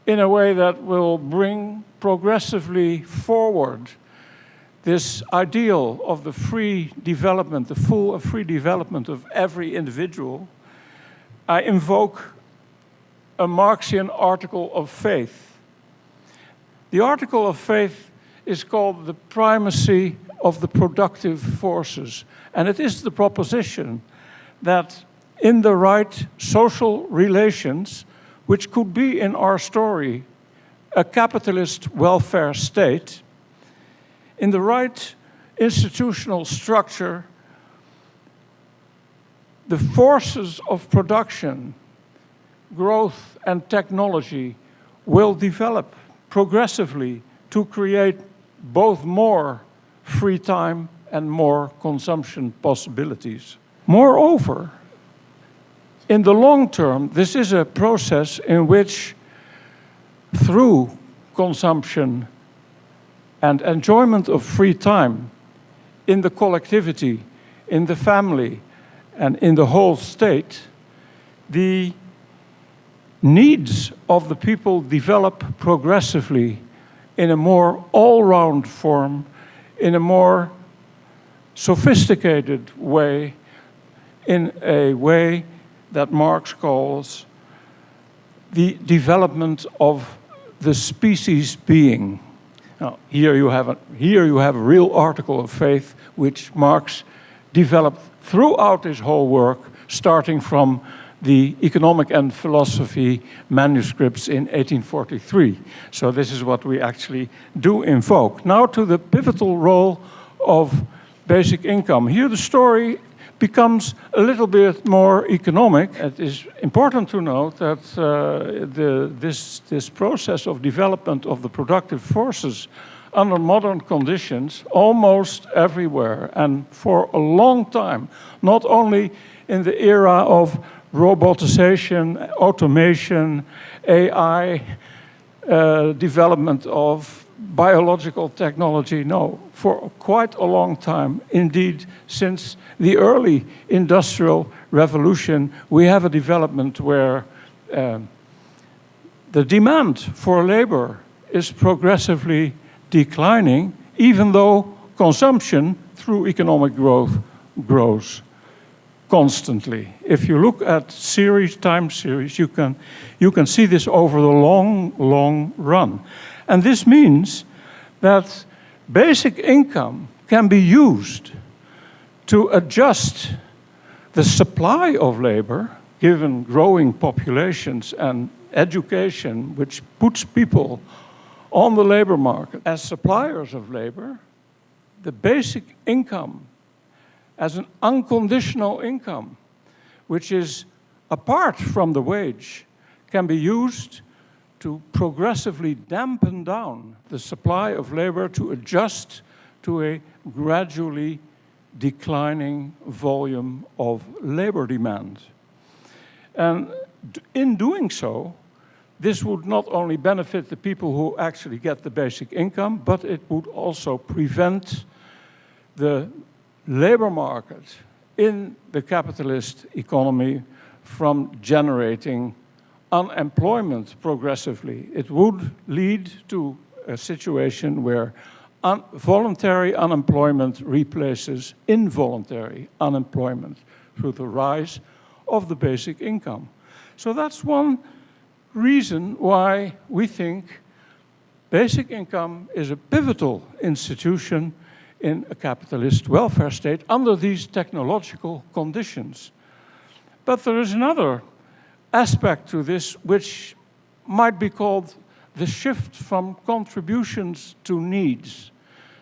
in a way that will bring progressively forward this ideal of the free development, the full and free development of every individual, I invoke a Marxian article of faith. The article of faith is called the primacy of the productive forces, and it is the proposition that in the right social relations, which could be in our story a capitalist welfare state, in the right institutional structure, the forces of production, growth and technology will develop progressively to create both more free time and more consumption possibilities. Moreover, in the long term, this is a process in which, through consumption and enjoyment of free time in the collectivity, in the family, and in the whole state, the needs of the people develop progressively in a more all-round form, in a more sophisticated way, in a way that Marx calls the development of the species being. Now, here you have a real article of faith which Marx developed throughout his whole work, starting from the Economic and Philosophy manuscripts in 1843. So this is what we actually do invoke. Now to the pivotal role of basic income. Here the story becomes a little bit more economic. It is important to note that this process of development of the productive forces under modern conditions almost everywhere and for a long time, not only in the era of robotization, automation, AI, development of biological technology. No, for quite a long time, indeed, since the early industrial revolution, we have a development where the demand for labor is progressively declining, even though consumption through economic growth grows constantly. If you look at time series, you can see this over the long run. And this means that basic income can be used to adjust the supply of labor, given growing populations and education, which puts people on the labor market as suppliers of labor. The basic income as an unconditional income, which is apart from the wage, can be used to progressively dampen down the supply of labor to adjust to a gradually declining volume of labor demand. And in doing so, this would not only benefit the people who actually get the basic income, but it would also prevent the labor market in the capitalist economy from generating unemployment progressively. It would lead to a situation where voluntary unemployment replaces involuntary unemployment through the rise of the basic income. So that's one reason why we think basic income is a pivotal institution in a capitalist welfare state under these technological conditions. But there is another aspect to this which might be called the shift from contributions to needs.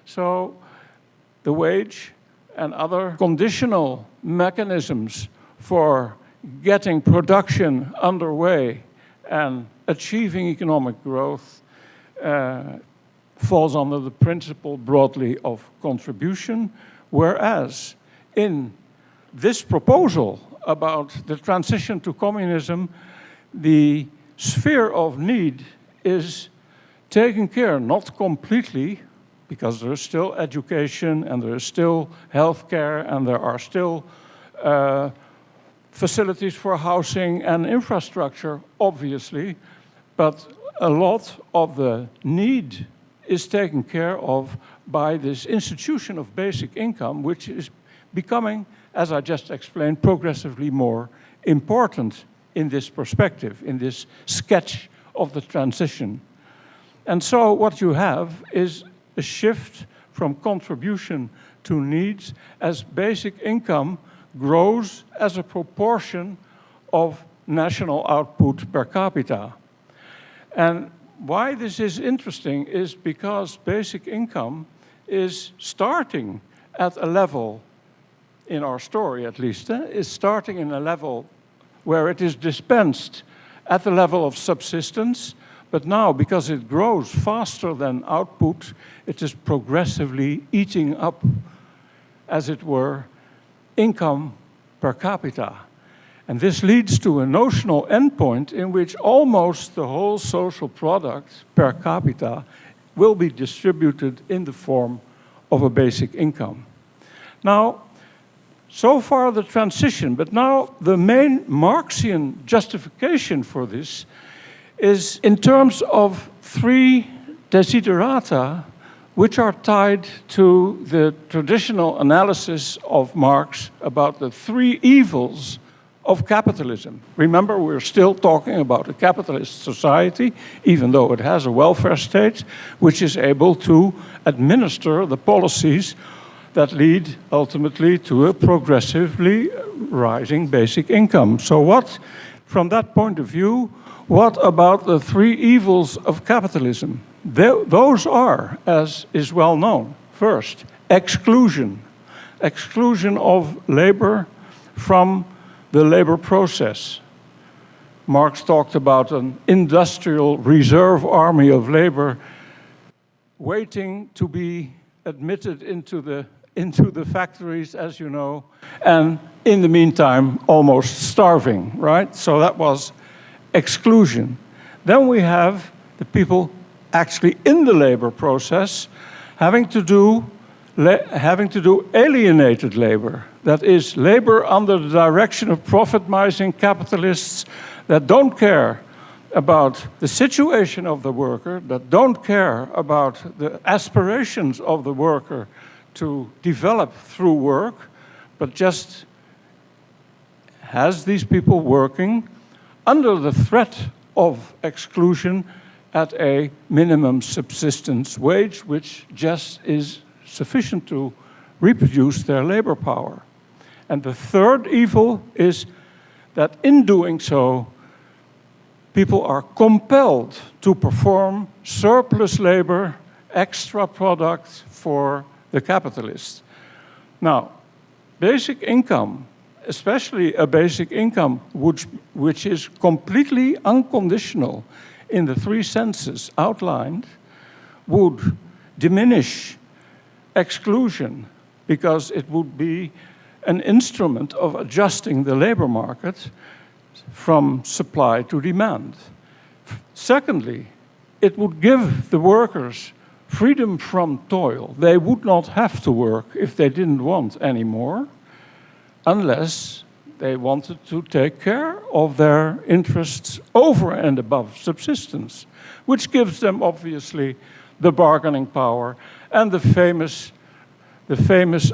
So the wage and other conditional mechanisms for getting production underway and achieving economic growth falls under the principle broadly of contribution, whereas in this proposal about the transition to communism, the sphere of need is taken care, not completely, because there is still education and there is still healthcare and there are still facilities for housing and infrastructure, obviously, but a lot of the need is taken care of by this institution of basic income, which is becoming, as I just explained, progressively more important in this perspective, in this sketch of the transition. And so what you have is a shift from contribution to needs as basic income grows as a proportion of national output per capita. And why this is interesting is because basic income is starting at a level, in our story at least, is starting in a level where it is dispensed at the level of subsistence, but now, because it grows faster than output, it is progressively eating up, as it were, income per capita. And this leads to a notional endpoint in which almost the whole social product per capita will be distributed in the form of a basic income. Now, so far the transition, but now the main Marxian justification for this is in terms of three desiderata which are tied to the traditional analysis of Marx about the three evils of capitalism. Remember, we're still talking about a capitalist society, even though it has a welfare state, which is able to administer the policies that lead ultimately to a progressively rising basic income. So what, from that point of view, what about the three evils of capitalism? Those are, as is well known, first, exclusion. Exclusion of labor from the labor process. Marx talked about an industrial reserve army of labor waiting to be admitted into the factories, as you know, and in the meantime, almost starving, right? So that was exclusion. Then we have the people actually in the labor process having to do alienated labor. That is, labor under the direction of profit-maximizing capitalists that don't care about the situation of the worker, that don't care about the aspirations of the worker to develop through work, but just has these people working under the threat of exclusion at a minimum subsistence wage, which just is sufficient to reproduce their labor power. And the third evil is that in doing so, people are compelled to perform surplus labor, extra product for the capitalists. Now, basic income, especially a basic income which is completely unconditional in the three senses outlined, would diminish exclusion because it would be an instrument of adjusting the labor market from supply to demand. Secondly, it would give the workers freedom from toil. They would not have to work if they didn't want anymore, unless they wanted to take care of their interests over and above subsistence, which gives them, obviously, the bargaining power, and the famous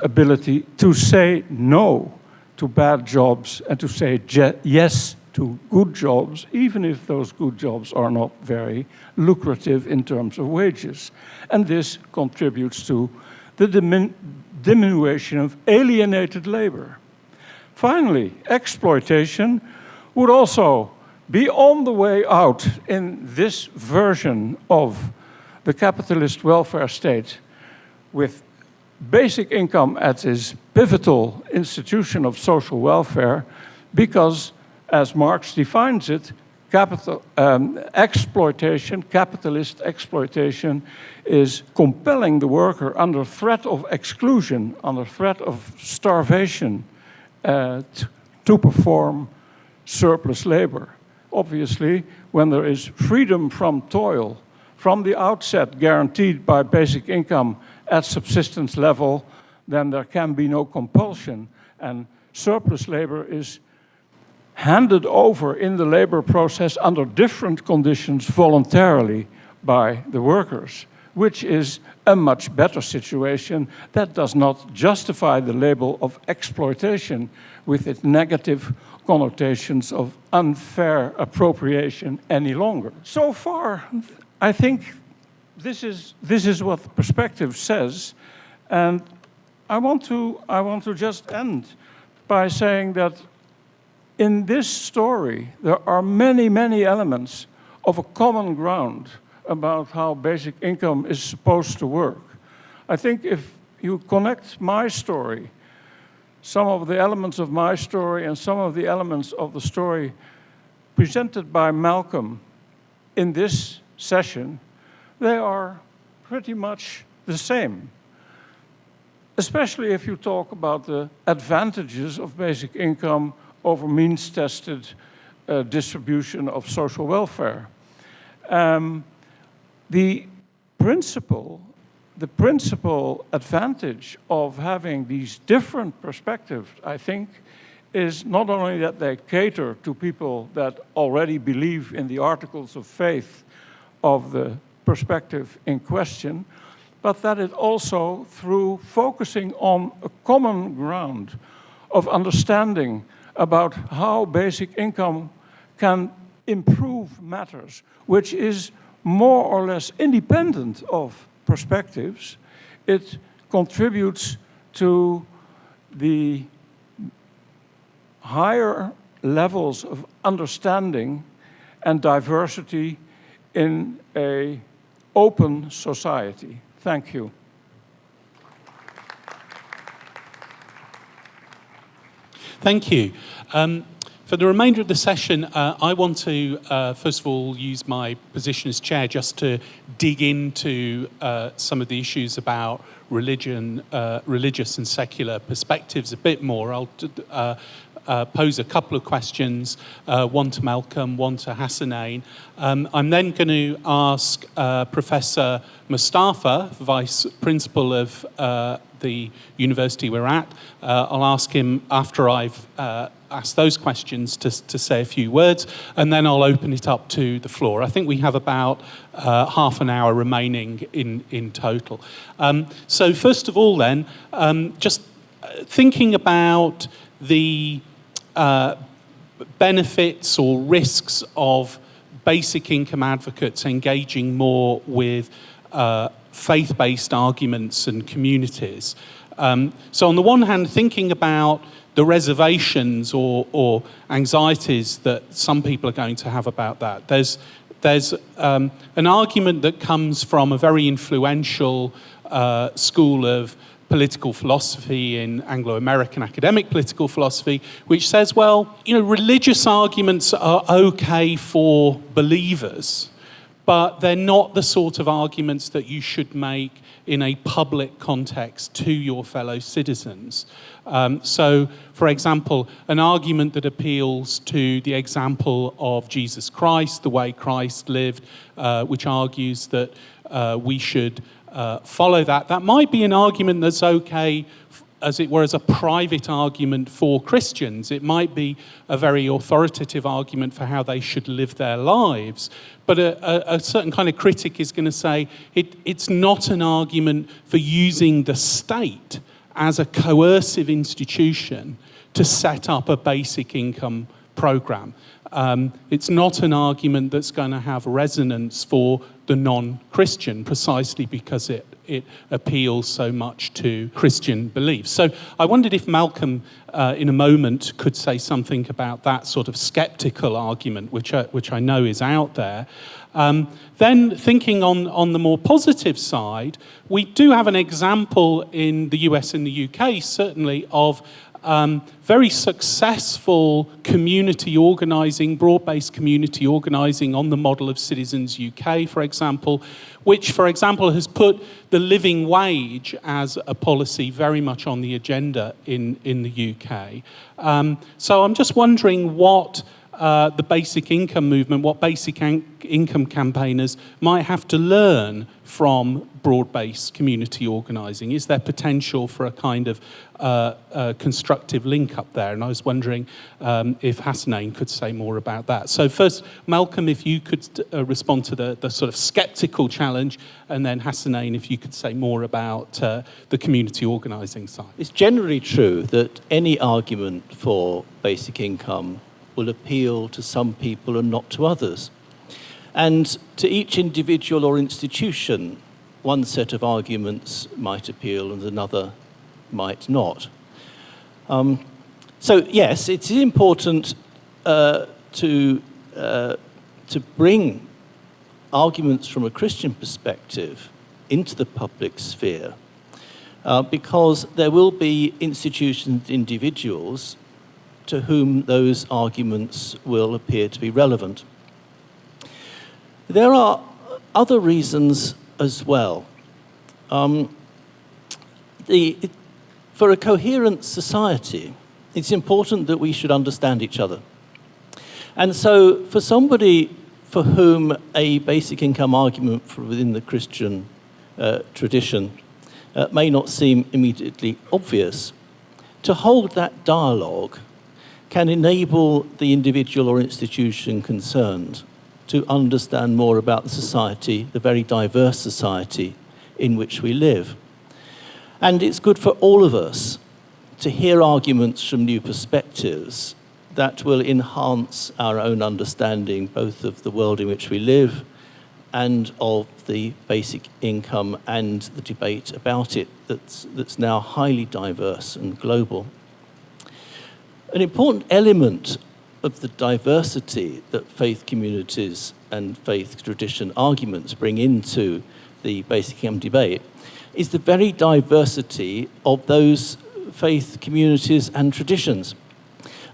ability to say no to bad jobs and to say yes to good jobs, even if those good jobs are not very lucrative in terms of wages. And this contributes to the diminution of alienated labor. Finally, exploitation would also be on the way out in this version of the capitalist welfare state, with basic income as its pivotal institution of social welfare, because, as Marx defines it, capitalist exploitation is compelling the worker under threat of exclusion, under threat of starvation, to perform surplus labor. Obviously, when there is freedom from toil, from the outset guaranteed by basic income at subsistence level, then there can be no compulsion, and surplus labor is handed over in the labor process under different conditions voluntarily by the workers, which is a much better situation that does not justify the label of exploitation with its negative connotations of unfair appropriation any longer. So far, I think this is what the perspective says, and I want to just end by saying that in this story there are many, many elements of a common ground about how basic income is supposed to work. I think if you connect my story, some of the elements of my story and some of the elements of the story presented by Malcolm in this session, they are pretty much the same. Especially if you talk about the advantages of basic income over means-tested distribution of social welfare. The principal advantage of having these different perspectives, I think, is not only that they cater to people that already believe in the articles of faith of the perspective in question, but that it also, through focusing on a common ground of understanding about how basic income can improve matters, which is more or less independent of perspectives, it contributes to the higher levels of understanding and diversity in an open society. Thank you. Thank you. For the remainder of the session, I want to, first of all, use my position as chair just to dig into some of the issues about religion, religious and secular perspectives a bit more. I'll pose a couple of questions, one to Malcolm, one to Hassanein. I'm then going to ask Professor Mustafa, Vice Principal of the university we're at. I'll ask him after I've asked those questions to say a few words, and then I'll open it up to the floor. I think we have about half an hour remaining in total. So first of all then, just thinking about the benefits or risks of basic income advocates engaging more with faith-based arguments and communities. So on the one hand, thinking about the reservations or anxieties that some people are going to have about that, there's an argument that comes from a very influential school of political philosophy in Anglo-American academic political philosophy, which says, well, religious arguments are okay for believers, but they're not the sort of arguments that you should make in a public context to your fellow citizens. So, for example, an argument that appeals to the example of Jesus Christ, the way Christ lived, which argues that we should follow that might be an argument that's okay as it were, as a private argument for Christians. It might be a very authoritative argument for how they should live their lives, but a certain kind of critic is going to say it's not an argument for using the state as a coercive institution to set up a basic income program. It's not an argument that's going to have resonance for the non-Christian, precisely because it appeals so much to Christian beliefs. So I wondered if Malcolm, in a moment, could say something about that sort of skeptical argument, which I know is out there. Then thinking on the more positive side, we do have an example in the US and the UK, certainly, of very successful community organising, broad-based community organising on the model of Citizens UK, for example, which, for example, has put the living wage as a policy very much on the agenda in the UK. So I'm just wondering what the basic income movement, what basic income campaigners might have to learn from broad-based community organising. Is there potential for a kind of constructive link up there? And I was wondering if Hasnain could say more about that. So first, Malcolm, if you could respond to the sort of sceptical challenge, and then Hasnain, if you could say more about the community organising side. It's generally true that any argument for basic income will appeal to some people and not to others. And to each individual or institution, one set of arguments might appeal and another might not. So yes, it is important to bring arguments from a Christian perspective into the public sphere, because there will be institutions, individuals to whom those arguments will appear to be relevant. There are other reasons as well. For a coherent society, it's important that we should understand each other. And so for somebody for whom a basic income argument from within the Christian tradition may not seem immediately obvious, to hold that dialogue can enable the individual or institution concerned to understand more about the society, the very diverse society in which we live. And it's good for all of us to hear arguments from new perspectives that will enhance our own understanding both of the world in which we live and of the basic income and the debate about it that's now highly diverse and global. An important element of the diversity that faith communities and faith tradition arguments bring into the basic income debate is the very diversity of those faith communities and traditions.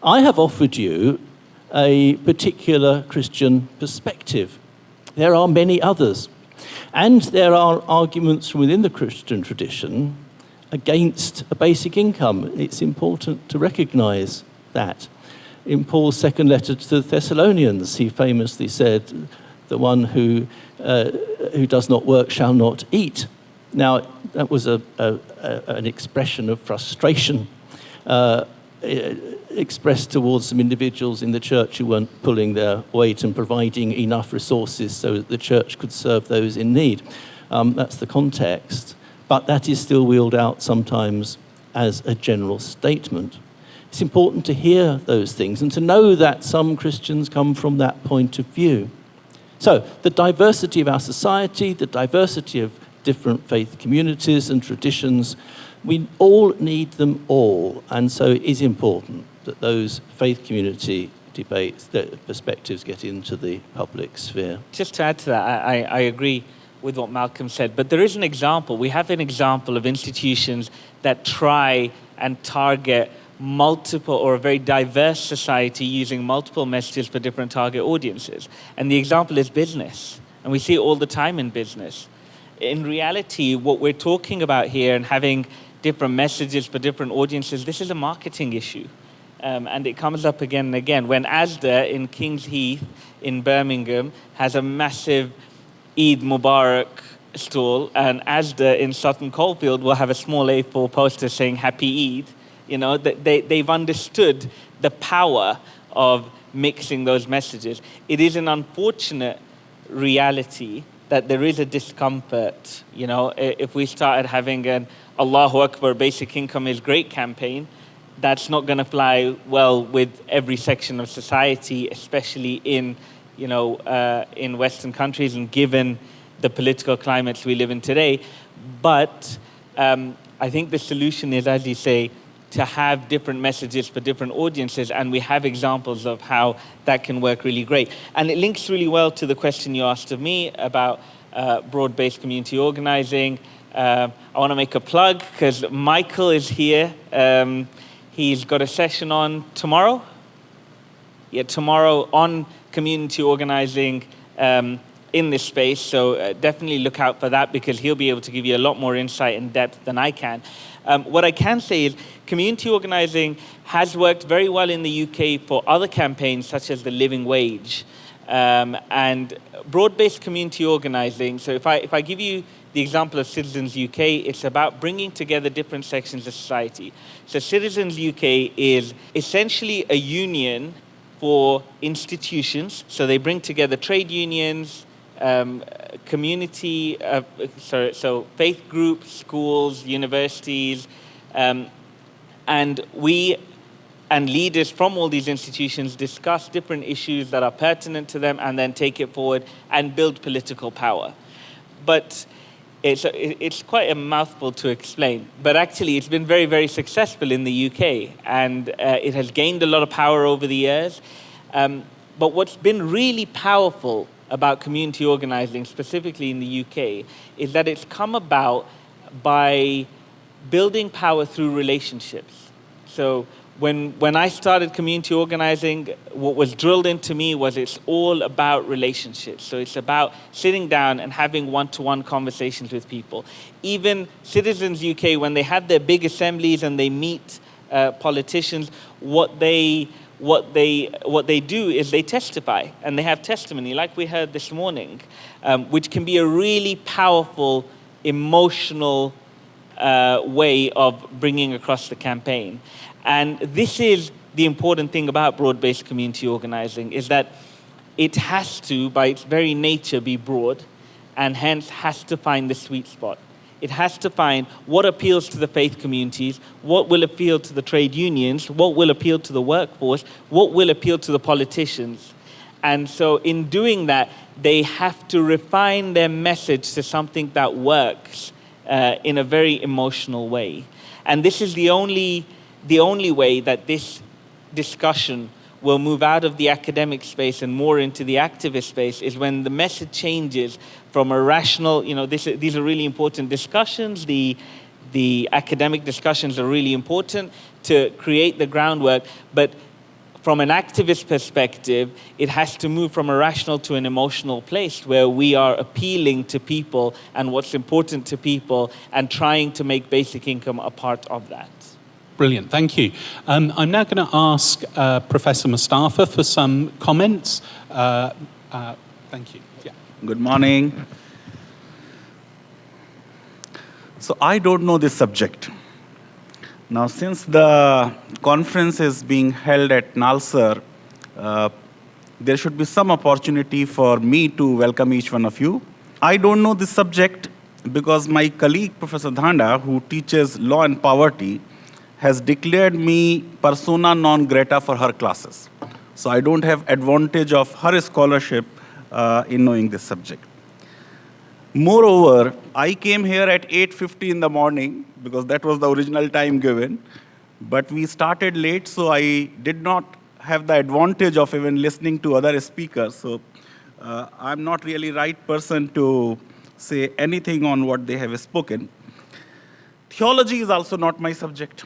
I have offered you a particular Christian perspective. There are many others. And there are arguments from within the Christian tradition against a basic income. It's important to recognise that. In Paul's second letter to the Thessalonians, he famously said, "The one who does not work shall not eat." Now, that was an expression of frustration expressed towards some individuals in the church who weren't pulling their weight and providing enough resources so that the church could serve those in need. That's the context. But that is still wheeled out sometimes as a general statement. It's important to hear those things and to know that some Christians come from that point of view. So the diversity of our society, the diversity of different faith communities and traditions, we all need them all. And so it is important that those faith community debates, the perspectives get into the public sphere. Just to add to that, I agree with what Malcolm said, but there is an example. We have an example of institutions that try and target multiple or a very diverse society using multiple messages for different target audiences. And the example is business. And we see it all the time in business. In reality, what we're talking about here and having different messages for different audiences, this is a marketing issue. And it comes up again and again. When Asda in King's Heath in Birmingham has a massive Eid Mubarak stall, and Asda in Sutton Coldfield will have a small A4 poster saying Happy Eid. You know, they've understood the power of mixing those messages. It is an unfortunate reality that there is a discomfort. You know, if we started having an Allahu Akbar, basic income is great campaign, that's not going to fly well with every section of society, especially in, you know, in Western countries and given the political climates we live in today. But I think the solution is, as you say, to have different messages for different audiences, and we have examples of how that can work really great. And it links really well to the question you asked of me about broad-based community organizing. I want to make a plug because Michael is here. He's got a session on tomorrow. Yeah, tomorrow on community organizing in this space. So definitely look out for that because he'll be able to give you a lot more insight and depth than I can. What I can say is community organizing has worked very well in the UK for other campaigns such as the living wage. And broad-based community organizing, so if I give you the example of Citizens UK, it's about bringing together different sections of society. So Citizens UK is essentially a union for institutions. So they bring together trade unions, community, so faith groups, schools, universities, and we and leaders from all these institutions discuss different issues that are pertinent to them and then take it forward and build political power. But it's quite a mouthful to explain, but actually it's been very, very successful in the UK, and it has gained a lot of power over the years. But what's been really powerful about community organizing, specifically in the UK, is that it's come about by building power through relationships. So when I started community organizing, what was drilled into me was it's all about relationships. So it's about sitting down and having one-to-one conversations with people. Even Citizens UK, when they have their big assemblies and they meet politicians, what they do is they testify and they have testimony, like we heard this morning, which can be a really powerful, emotional way of bringing across the campaign. And this is the important thing about broad-based community organizing, is that it has to, by its very nature, be broad, and hence has to find the sweet spot. It has to find what appeals to the faith communities, what will appeal to the trade unions, what will appeal to the workforce, what will appeal to the politicians. And so in doing that, they have to refine their message to something that works in a very emotional way. And this is the only way that this discussion will move out of the academic space and more into the activist space, is when the message changes from a rational, these are really important discussions, the academic discussions are really important to create the groundwork, but from an activist perspective, it has to move from a rational to an emotional place where we are appealing to people and what's important to people and trying to make basic income a part of that. Brilliant, thank you. I'm now going to ask Professor Mustafa for some comments. Thank you. Yeah. Good morning. So I don't know this subject. Now, since the conference is being held at Nalsar, there should be some opportunity for me to welcome each one of you. I don't know this subject because my colleague, Professor Dhanda, who teaches law and poverty, has declared me persona non grata for her classes. So I don't have advantage of her scholarship in knowing this subject. Moreover, I came here at 8:50 in the morning because that was the original time given. But we started late, so I did not have the advantage of even listening to other speakers. So I'm not really right person to say anything on what they have spoken. Theology is also not my subject.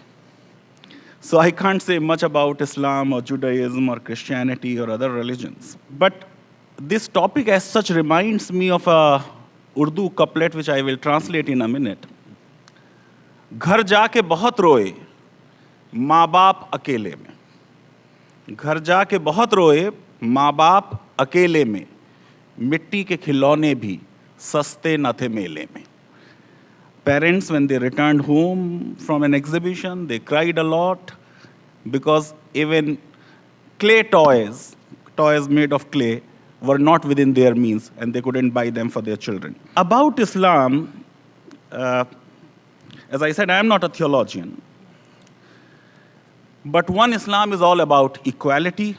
So I can't say much about Islam or Judaism or Christianity or other religions. But this topic as such reminds me of a Urdu couplet which I will translate in a minute. घर जाके बहुत रोए माँ बाप अकेले में. घर जाके बहुत रोए माँ बाप अकेले में. मिट्टी के खिलौने भी saste na the mele mein. Parents, when they returned home from an exhibition, they cried a lot because even clay toys made of clay, were not within their means and they couldn't buy them for their children. About Islam, as I said, I am not a theologian. But one Islam is all about equality.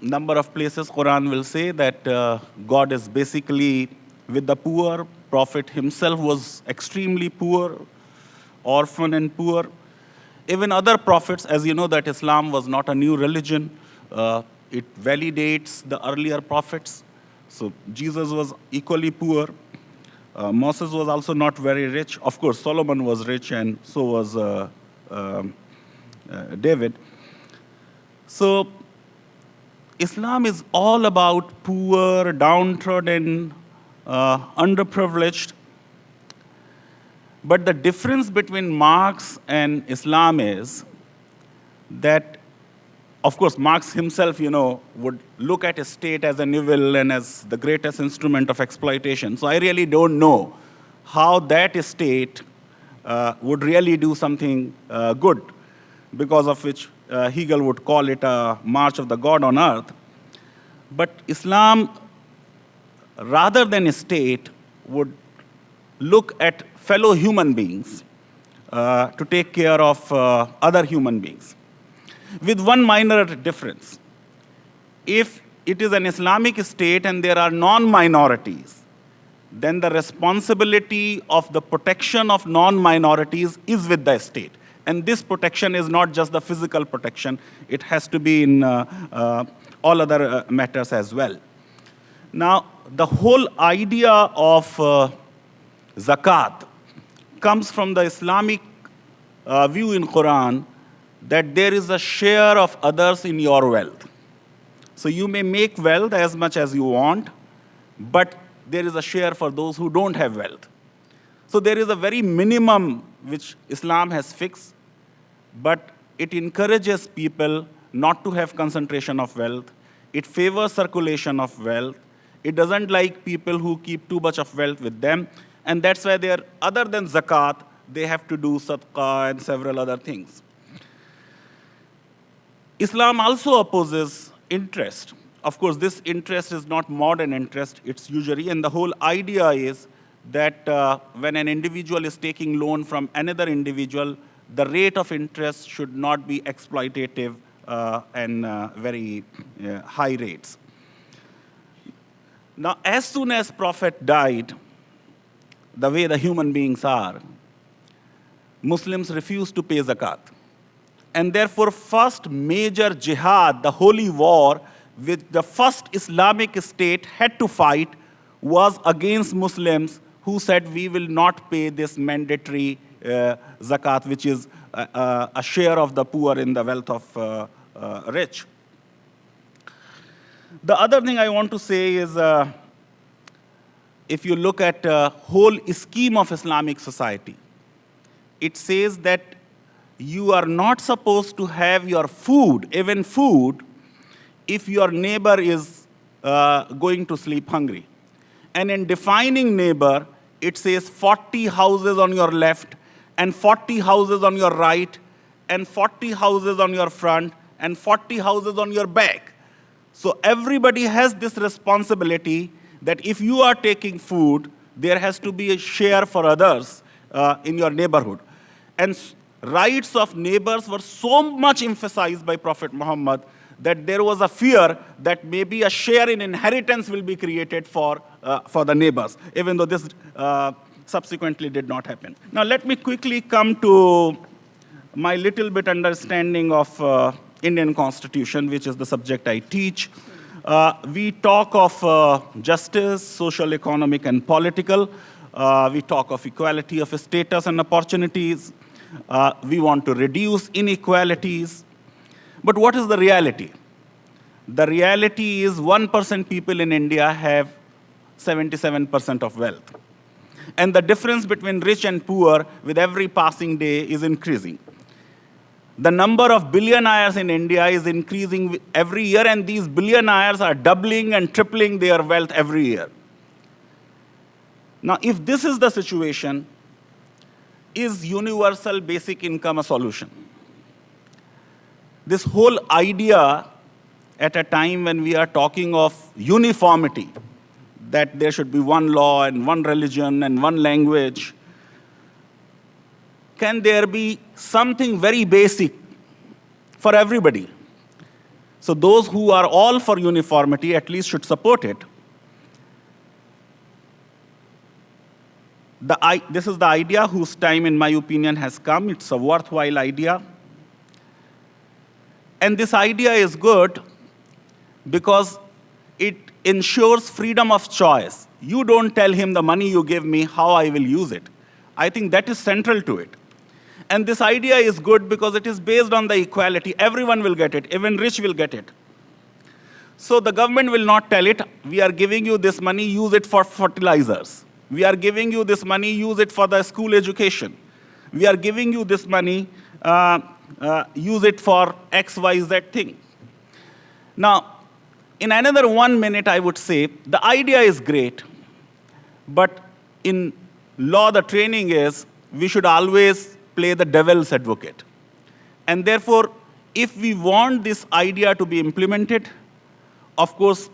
Number of places Quran will say that God is basically with the poor. Prophet himself was extremely poor, orphan and poor. Even other prophets, as you know, that Islam was not a new religion. It validates the earlier prophets. So Jesus was equally poor. Moses was also not very rich. Of course, Solomon was rich, and so was David. So Islam is all about poor, downtrodden, underprivileged. But the difference between Marx and Islam is that, of course, Marx himself, would look at a state as an evil and as the greatest instrument of exploitation. So I really don't know how that state would really do something good, because of which Hegel would call it a march of the God on earth. But Islam, rather than a state, would look at fellow human beings to take care of other human beings. With one minor difference. If it is an Islamic state and there are non-minorities, then the responsibility of the protection of non-minorities is with the state. And this protection is not just the physical protection, it has to be in all other matters as well. Now, the whole idea of zakat comes from the Islamic view in Quran that there is a share of others in your wealth. So you may make wealth as much as you want, but there is a share for those who don't have wealth. So there is a very minimum which Islam has fixed, but it encourages people not to have concentration of wealth. It favors circulation of wealth. It doesn't like people who keep too much of wealth with them. And that's why they are, other than zakat, they have to do sadaqah and several other things. Islam also opposes interest. Of course, this interest is not modern interest, it's usury, and the whole idea is that when an individual is taking loan from another individual, the rate of interest should not be exploitative and very high rates. Now, as soon as Prophet died, the way the human beings are, Muslims refused to pay zakat. And therefore, first major jihad, the holy war, which the first Islamic state had to fight, was against Muslims who said, we will not pay this mandatory zakat, which is a share of the poor in the wealth of rich. The other thing I want to say is, if you look at the whole scheme of Islamic society, it says that you are not supposed to have your food, even food, if your neighbor is going to sleep hungry. And in defining neighbor, it says 40 houses on your left, and 40 houses on your right, and 40 houses on your front, and 40 houses on your back. So everybody has this responsibility that if you are taking food, there has to be a share for others in your neighborhood. And rights of neighbors were so much emphasized by Prophet Muhammad that there was a fear that maybe a share in inheritance will be created for the neighbors, even though this subsequently did not happen. Now let me quickly come to my little bit understanding of Indian Constitution, which is the subject I teach. We talk of justice, social, economic, and political. We talk of equality of status and opportunities. We want to reduce inequalities. But what is the reality? The reality is 1% people in India have 77% of wealth. And the difference between rich and poor with every passing day is increasing. The number of billionaires in India is increasing every year, and these billionaires are doubling and tripling their wealth every year. Now, if this is the situation, is universal basic income a solution? This whole idea at a time when we are talking of uniformity, that there should be one law and one religion and one language, can there be something very basic for everybody? So those who are all for uniformity at least should support it. This is the idea whose time, in my opinion, has come. It's a worthwhile idea. And this idea is good because it ensures freedom of choice. You don't tell him the money you give me, how I will use it. I think that is central to it. And this idea is good because it is based on the equality. Everyone will get it. Even rich will get it. So the government will not tell it, we are giving you this money, use it for fertilizers. We are giving you this money, use it for the school education. We are giving you this money, use it for X, Y, Z thing. Now, in another 1 minute, I would say, the idea is great, but in law, the training is, we should always play the devil's advocate. And therefore, if we want this idea to be implemented, of course,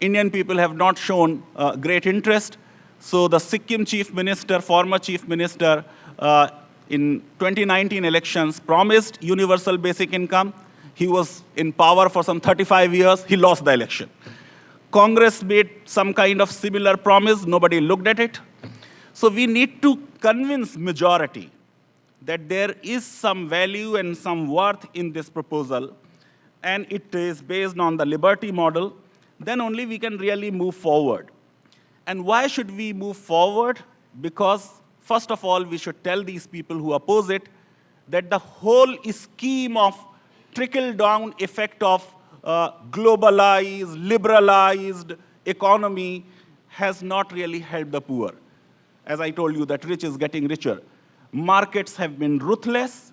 Indian people have not shown great interest. So the Sikkim chief minister, former chief minister, in 2019 elections promised universal basic income. He was in power for some 35 years. He lost the election. Congress made some kind of similar promise. Nobody looked at it. So we need to convince majority that there is some value and some worth in this proposal, and it is based on the liberty model. Then only we can really move forward. And why should we move forward? Because, first of all, we should tell these people who oppose it that the whole scheme of trickle-down effect of globalized, liberalized economy has not really helped the poor. As I told you, that rich is getting richer. Markets have been ruthless.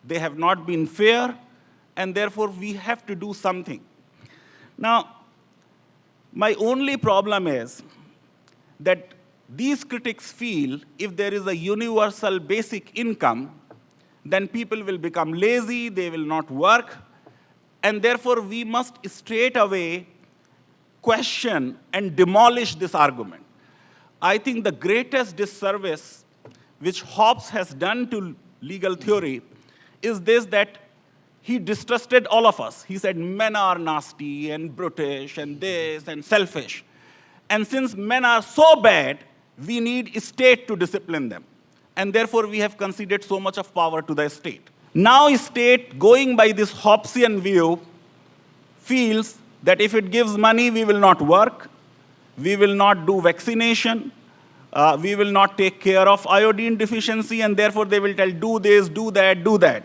They have not been fair. And therefore, we have to do something. Now, my only problem is that these critics feel if there is a universal basic income, then people will become lazy, they will not work, and therefore we must straight away question and demolish this argument. I think the greatest disservice which Hobbes has done to legal theory is this, that he distrusted all of us. He said men are nasty and brutish and this and selfish. And since men are so bad, we need a state to discipline them. And therefore, we have conceded so much of power to the state. Now, state, going by this Hobbesian view, feels that if it gives money, we will not work, we will not do vaccination, we will not take care of iodine deficiency, and therefore they will tell, do this, do that, do that.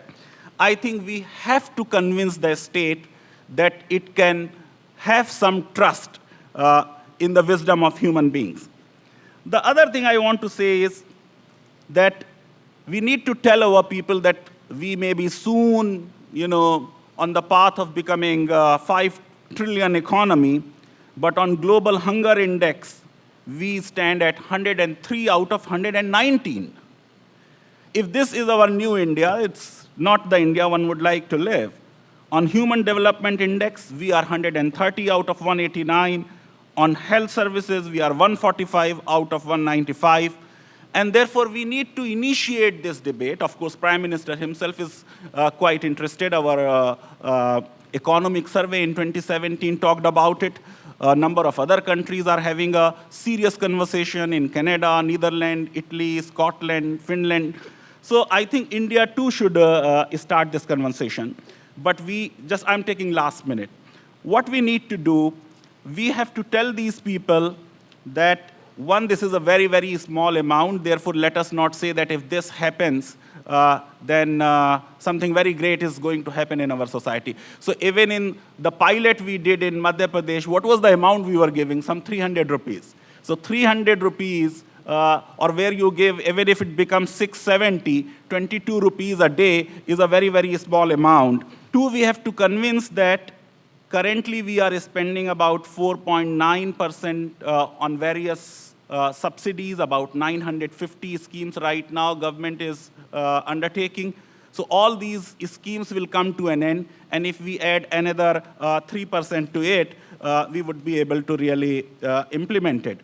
I think we have to convince the state that it can have some trust in the wisdom of human beings. The other thing I want to say is that we need to tell our people that we may be soon, on the path of becoming a 5 trillion economy, but on global hunger index, we stand at 103 out of 119. If this is our new India, it's not the India one would like to live. On Human Development Index, we are 130 out of 189. On health services, we are 145 out of 195. And therefore, we need to initiate this debate. Of course, Prime Minister himself is quite interested. Our economic survey in 2017 talked about it. A number of other countries are having a serious conversation in Canada, Netherlands, Italy, Scotland, Finland. So I think India too should start this conversation. But I'm taking last minute. What we need to do, we have to tell these people that, one, this is a very, very small amount. Therefore, let us not say that if this happens, then something very great is going to happen in our society. So even in the pilot we did in Madhya Pradesh, what was the amount we were giving? Some 300 rupees. So 300 rupees or where you give, even if it becomes 670, 22 rupees a day is a very, very small amount. Two, we have to convince that currently we are spending about 4.9% on various subsidies, about 950 schemes right now government is undertaking. So all these schemes will come to an end, and if we add another 3% to it, we would be able to really implement it.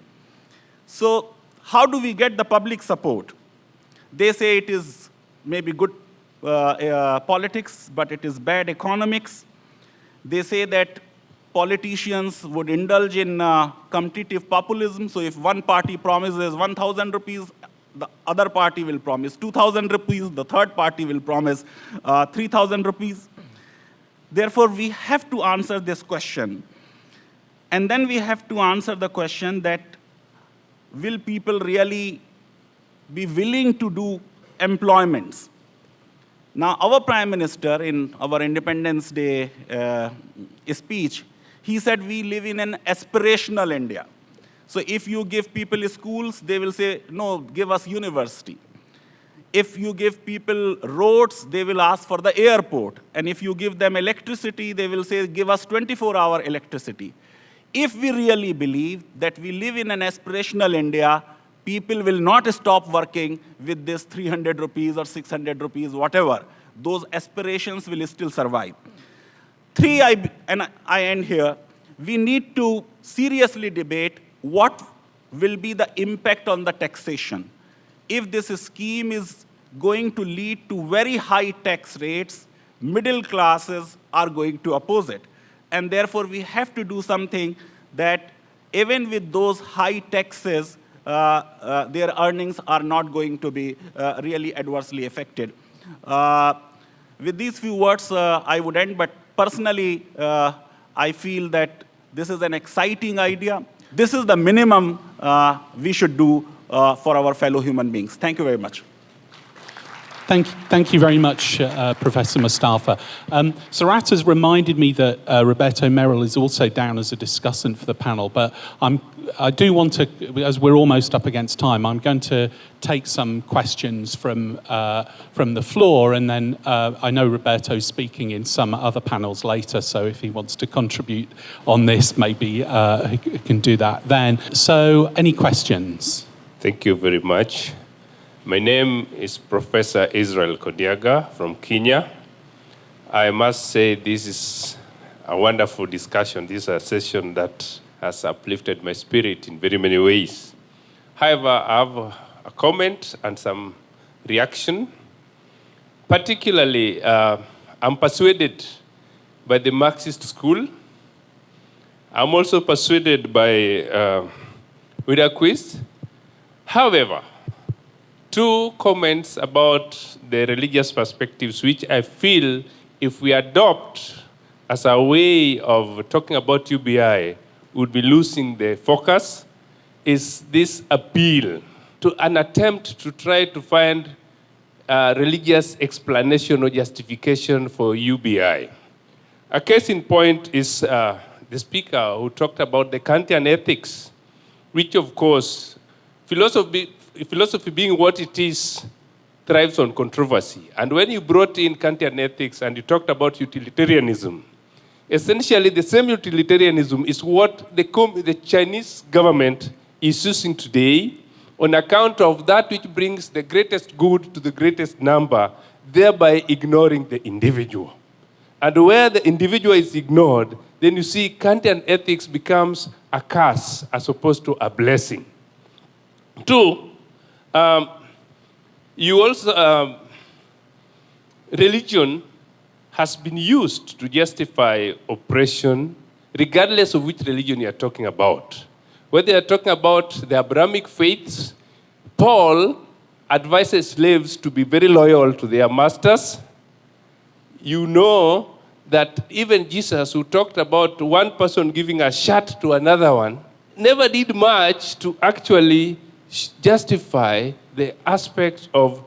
So how do we get the public support? They say it is maybe good politics, but it is bad economics. They say that politicians would indulge in competitive populism. So if one party promises 1,000 rupees, the other party will promise 2,000 rupees, the third party will promise 3,000 rupees. Therefore, we have to answer this question. And then we have to answer the question that will people really be willing to do employments? Now, our Prime Minister, in our Independence Day speech, he said we live in an aspirational India. So if you give people schools, they will say, no, give us university. If you give people roads, they will ask for the airport. And if you give them electricity, they will say, give us 24-hour electricity. If we really believe that we live in an aspirational India, people will not stop working with this 300 rupees or 600 rupees, whatever. Those aspirations will still survive. Three, and I end here, we need to seriously debate what will be the impact on the taxation. If this scheme is going to lead to very high tax rates, middle classes are going to oppose it. And therefore, we have to do something that even with those high taxes, their earnings are not going to be really adversely affected. With these few words, I would end, but personally, I feel that this is an exciting idea. This is the minimum we should do for our fellow human beings. Thank you very much. Thank you very much, Professor Mustafa. Sarat has reminded me that Roberto Merrill is also down as a discussant for the panel, but I do want to, as we're almost up against time, I'm going to take some questions from the floor, and then I know Roberto's speaking in some other panels later, so if he wants to contribute on this, maybe he can do that then. So, any questions? Thank you very much. My name is Professor Israel Kodiaga from Kenya. I must say this is a wonderful discussion. This is a session that has uplifted my spirit in very many ways. However, I have a comment and some reaction. Particularly, I'm persuaded by the Marxist school. I'm also persuaded by Widaquist. However, two comments about the religious perspectives, which I feel if we adopt as a way of talking about UBI, would be losing the focus, is this appeal to an attempt to try to find a religious explanation or justification for UBI. A case in point is the speaker who talked about the Kantian Ethics, which of course, philosophy being what it is, thrives on controversy. And when you brought in Kantian Ethics and you talked about utilitarianism, essentially the same utilitarianism is what the Chinese government is using today on account of that which brings the greatest good to the greatest number, thereby ignoring the individual. And where the individual is ignored, then you see Kantian ethics becomes a curse as opposed to a blessing. Two, religion has been used to justify oppression, regardless of which religion you're talking about. Whether you're talking about the Abrahamic faiths, Paul advises slaves to be very loyal to their masters. You know that even Jesus, who talked about one person giving a shirt to another one, never did much to actually justify the aspects of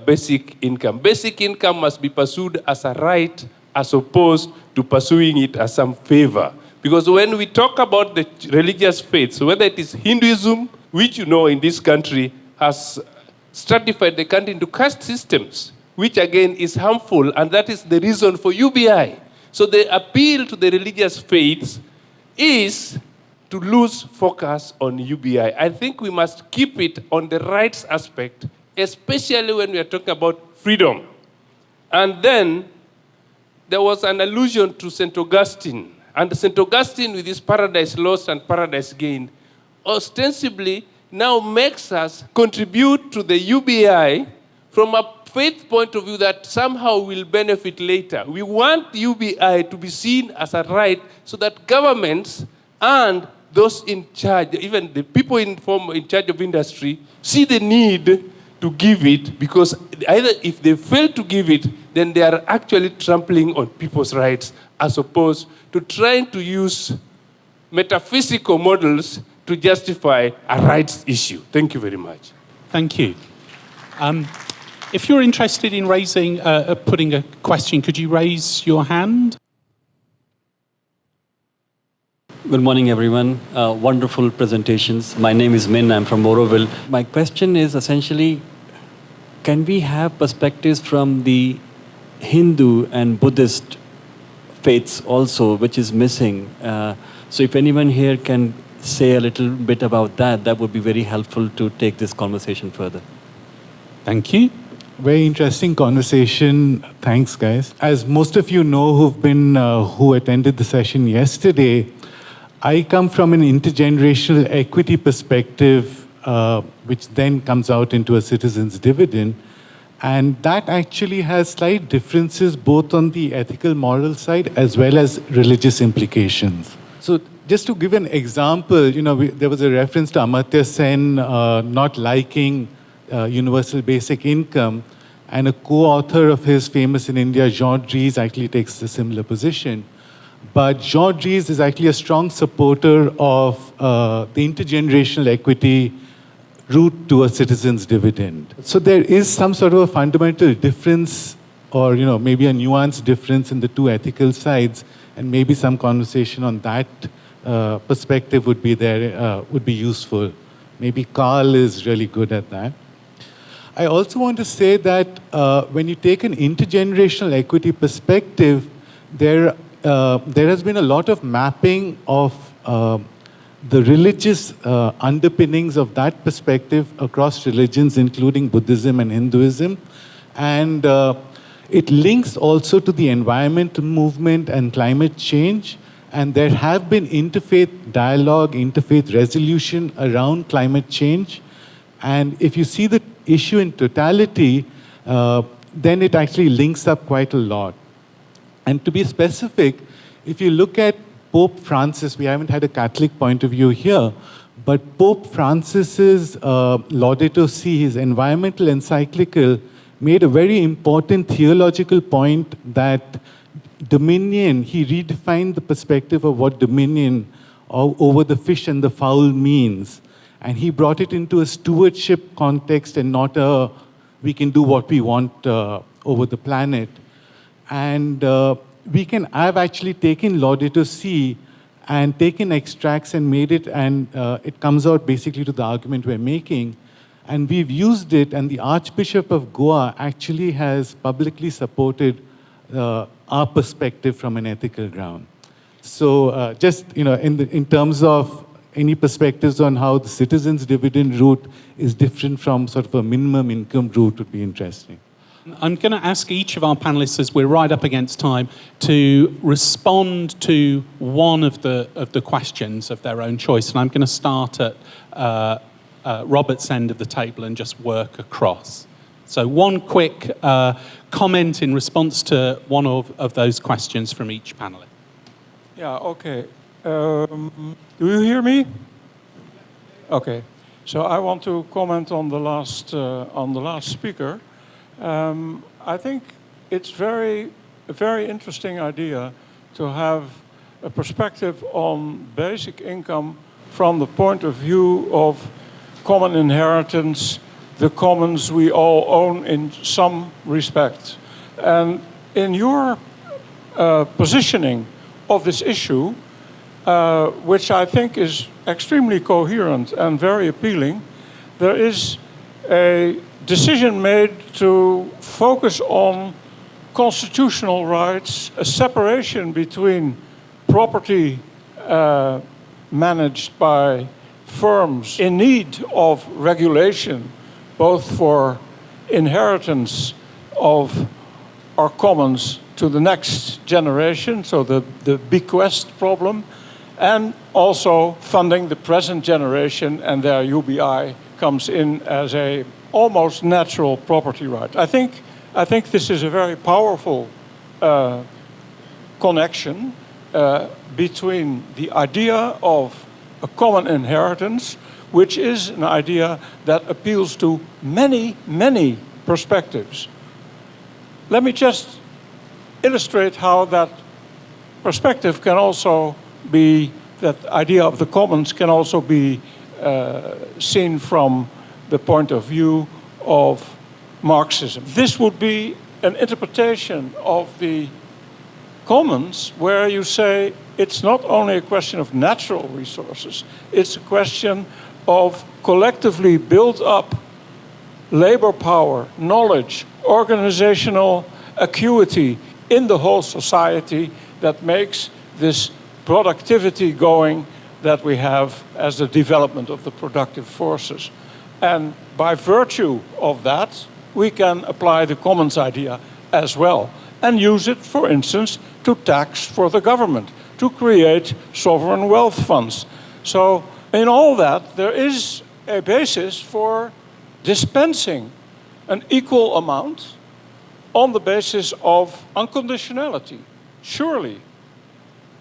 basic income. Basic income must be pursued as a right as opposed to pursuing it as some favor. Because when we talk about the religious faiths, whether it is Hinduism, which you know in this country has stratified the country into caste systems, which again is harmful, and that is the reason for UBI. So the appeal to the religious faiths is to lose focus on UBI. I think we must keep it on the rights aspect, especially when we are talking about freedom. And then there was an allusion to St. Augustine. And St. Augustine, with his Paradise Lost and Paradise Gained, ostensibly now makes us contribute to the UBI from a faith point of view that somehow will benefit later. We want UBI to be seen as a right so that governments and those in charge, even the people in charge of industry, see the need to give it, because either if they fail to give it, then they are actually trampling on people's rights, as opposed to trying to use metaphysical models to justify a rights issue. Thank you very much. Thank you. If you're interested in putting a question, could you raise your hand? Good morning, everyone. Wonderful presentations. My name is Min. I'm from Moroville. My question is essentially, can we have perspectives from the Hindu and Buddhist faiths also, which is missing? So if anyone here can say a little bit about that, that would be very helpful to take this conversation further. Thank you. Very interesting conversation. Thanks, guys. As most of you know who attended the session yesterday, I come from an intergenerational equity perspective, which then comes out into a citizen's dividend. And that actually has slight differences both on the ethical moral side as well as religious implications. So just to give an example, there was a reference to Amartya Sen not liking universal basic income, and a co-author of his, famous in India, Jean Dries, actually takes a similar position. But Jean Dries is actually a strong supporter of the intergenerational equity route to a citizen's dividend. So there is some sort of a fundamental difference, or maybe a nuanced difference in the two ethical sides, and maybe some conversation on that perspective would be useful. Maybe Carl is really good at that. I also want to say that when you take an intergenerational equity perspective, there has been a lot of mapping of the religious underpinnings of that perspective across religions, including Buddhism and Hinduism. And it links also to the environmental movement and climate change. And there have been interfaith dialogue, interfaith resolution around climate change. And if you see the issue in totality, then it actually links up quite a lot. And to be specific, if you look at Pope Francis, we haven't had a Catholic point of view here, but Pope Francis's Laudato Si', his environmental encyclical, made a very important theological point that dominion, he redefined the perspective of what dominion over the fish and the fowl means. And he brought it into a stewardship context and not a, we can do what we want over the planet. And I've actually taken Laudato Si' and taken extracts and made it, and it comes out basically to the argument we're making. And we've used it, and the Archbishop of Goa actually has publicly supported our perspective from an ethical ground. So just, in terms of any perspectives on how the citizens' dividend route is different from sort of a minimum income route would be interesting. I'm going to ask each of our panelists, as we're right up against time, to respond to one of the questions of their own choice. And I'm going to start at Robert's end of the table and just work across. So one quick comment in response to one of those questions from each panelist. Yeah, okay. Do you hear me? Okay. So I want to comment on the last speaker. I think it's a very interesting idea to have a perspective on basic income from the point of view of common inheritance, the commons we all own in some respect. And in your positioning of this issue, which I think is extremely coherent and very appealing. There is a decision made to focus on constitutional rights, a separation between property managed by firms in need of regulation, both for inheritance of our commons to the next generation, so the bequest problem, and also funding the present generation, and their UBI comes in as a almost natural property right. I think this is a very powerful connection between the idea of a common inheritance, which is an idea that appeals to many, many perspectives. Let me just illustrate how that perspective can also be, that idea of the commons can also be seen from the point of view of Marxism. This would be an interpretation of the commons where you say it's not only a question of natural resources, it's a question of collectively built up labor power, knowledge, organizational acuity in the whole society that makes this productivity going that we have as the development of the productive forces. And by virtue of that, we can apply the commons idea as well and use it, for instance, to tax for the government, to create sovereign wealth funds. So in all that, there is a basis for dispensing an equal amount on the basis of unconditionality, surely.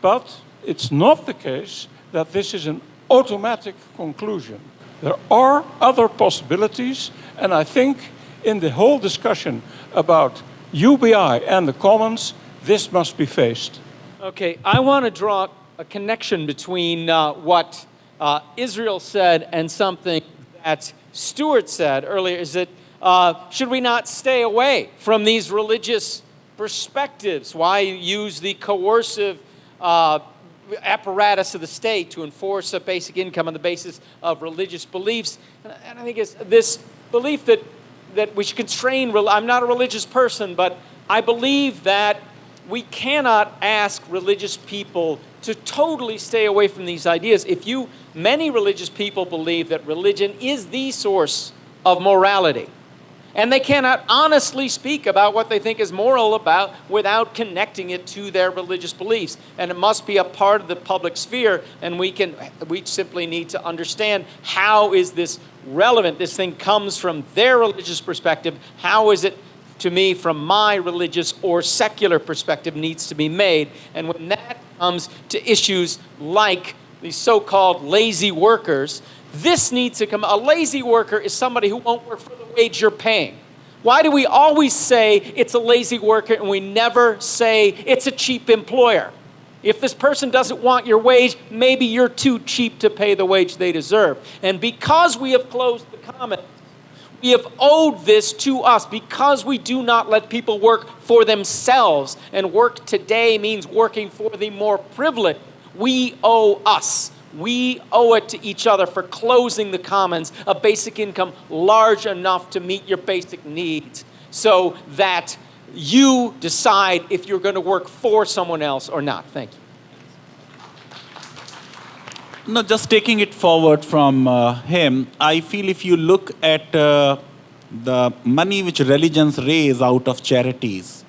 But it's not the case that this is an automatic conclusion. There are other possibilities, and I think in the whole discussion about UBI and the commons, this must be faced. Okay, I want to draw a connection between what Israel said and something that Stuart said earlier, is that should we not stay away from these religious perspectives? Why use the coercive apparatus of the state to enforce a basic income on the basis of religious beliefs? And I think it's this belief that we should constrain. I'm not a religious person, but I believe that we cannot ask religious people to totally stay away from these ideas. Many religious people believe that religion is the source of morality. And they cannot honestly speak about what they think is moral without connecting it to their religious beliefs. And it must be a part of the public sphere, and we simply need to understand how is this relevant. This thing comes from their religious perspective. How is it, to me, from my religious or secular perspective, needs to be made? And when that comes to issues like these so-called lazy workers, this needs to come. A lazy worker is somebody who won't work for the wage you're paying. Why do we always say it's a lazy worker and we never say it's a cheap employer? If this person doesn't want your wage, maybe you're too cheap to pay the wage they deserve. And because we have closed the commons, we have owed this to us. Because we do not let people work for themselves, and work today means working for the more privileged, we owe us. We owe it to each other for closing the commons, a basic income large enough to meet your basic needs, so that you decide if you're going to work for someone else or not. Thank you. No, just taking it forward from him, I feel if you look at the money which religions raise out of charities,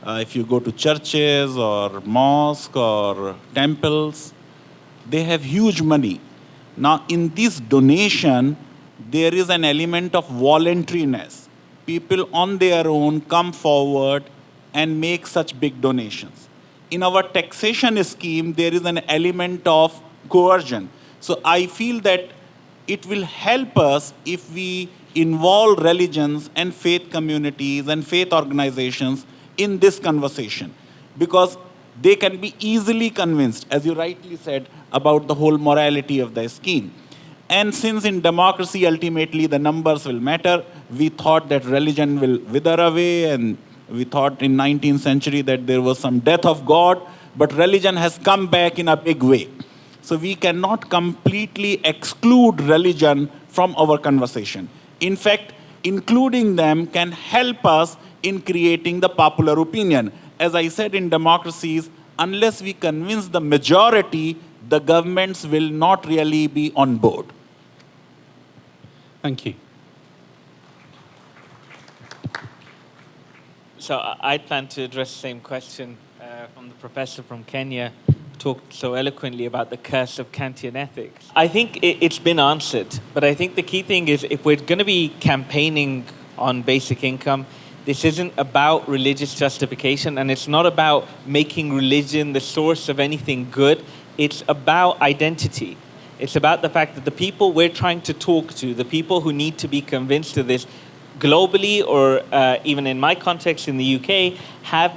if you go to churches or mosques or temples, they have huge money. Now, in this donation, there is an element of voluntariness. People on their own come forward and make such big donations. In our taxation scheme, there is an element of coercion. So I feel that it will help us if we involve religions and faith communities and faith organizations in this conversation, because they can be easily convinced, as you rightly said, about the whole morality of the scheme. And since in democracy, ultimately, the numbers will matter, we thought that religion will wither away, and we thought in 19th century that there was some death of God, but religion has come back in a big way. So we cannot completely exclude religion from our conversation. In fact, including them can help us in creating the popular opinion. As I said, in democracies, unless we convince the majority, the governments will not really be on board. Thank you. So I plan to address the same question from the professor from Kenya, talked so eloquently about the curse of Kantian ethics. I think it's been answered, but I think the key thing is if we're going to be campaigning on basic income, this isn't about religious justification, and it's not about making religion the source of anything good. It's about identity. It's about the fact that the people we're trying to talk to, the people who need to be convinced of this globally, or even in my context in the UK, have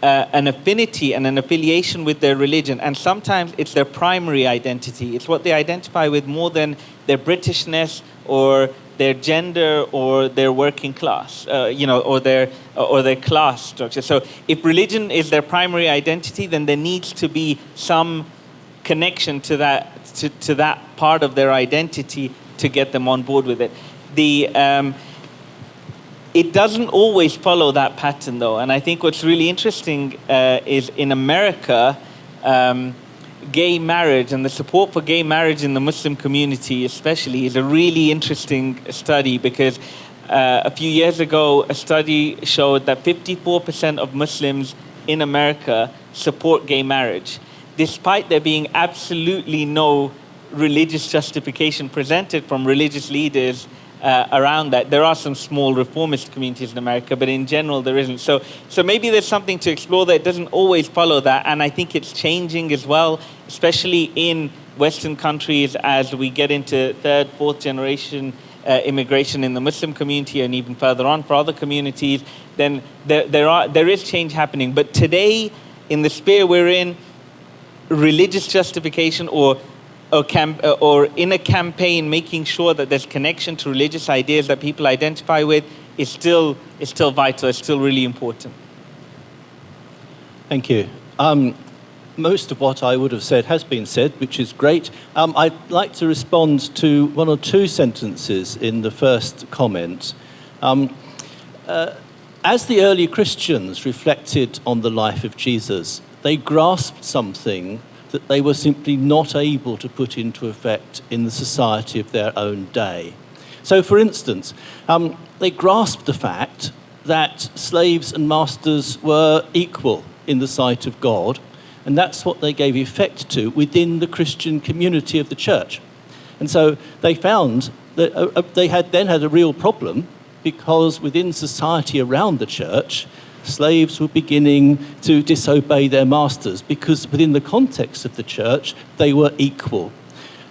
an affinity and an affiliation with their religion. And sometimes it's their primary identity. It's what they identify with more than their Britishness or their gender or their working class, or their class structure. So if religion is their primary identity, then there needs to be some connection to that part of their identity to get them on board with it. It doesn't always follow that pattern, though, and I think what's really interesting is in America, gay marriage and the support for gay marriage in the Muslim community especially is a really interesting study, because a few years ago a study showed that 54% of Muslims in America support gay marriage, despite there being absolutely no religious justification presented from religious leaders around that. There are some small reformist communities in America, but in general there isn't. So maybe there's something to explore that. It doesn't always follow that, and I think it's changing as well, especially in Western countries as we get into third, fourth generation immigration in the Muslim community and even further on for other communities. Then there is change happening. But today, in the sphere we're in, religious justification or in a campaign making sure that there's connection to religious ideas that people identify with is still vital, it's still really important. Thank you. Most of what I would have said has been said, which is great. I'd like to respond to one or two sentences in the first comment. As the early Christians reflected on the life of Jesus, they grasped something that they were simply not able to put into effect in the society of their own day. So, for instance, they grasped the fact that slaves and masters were equal in the sight of God, and that's what they gave effect to within the Christian community of the church. And so they found that they had a real problem, because within society around the church, slaves were beginning to disobey their masters, because within the context of the church, they were equal.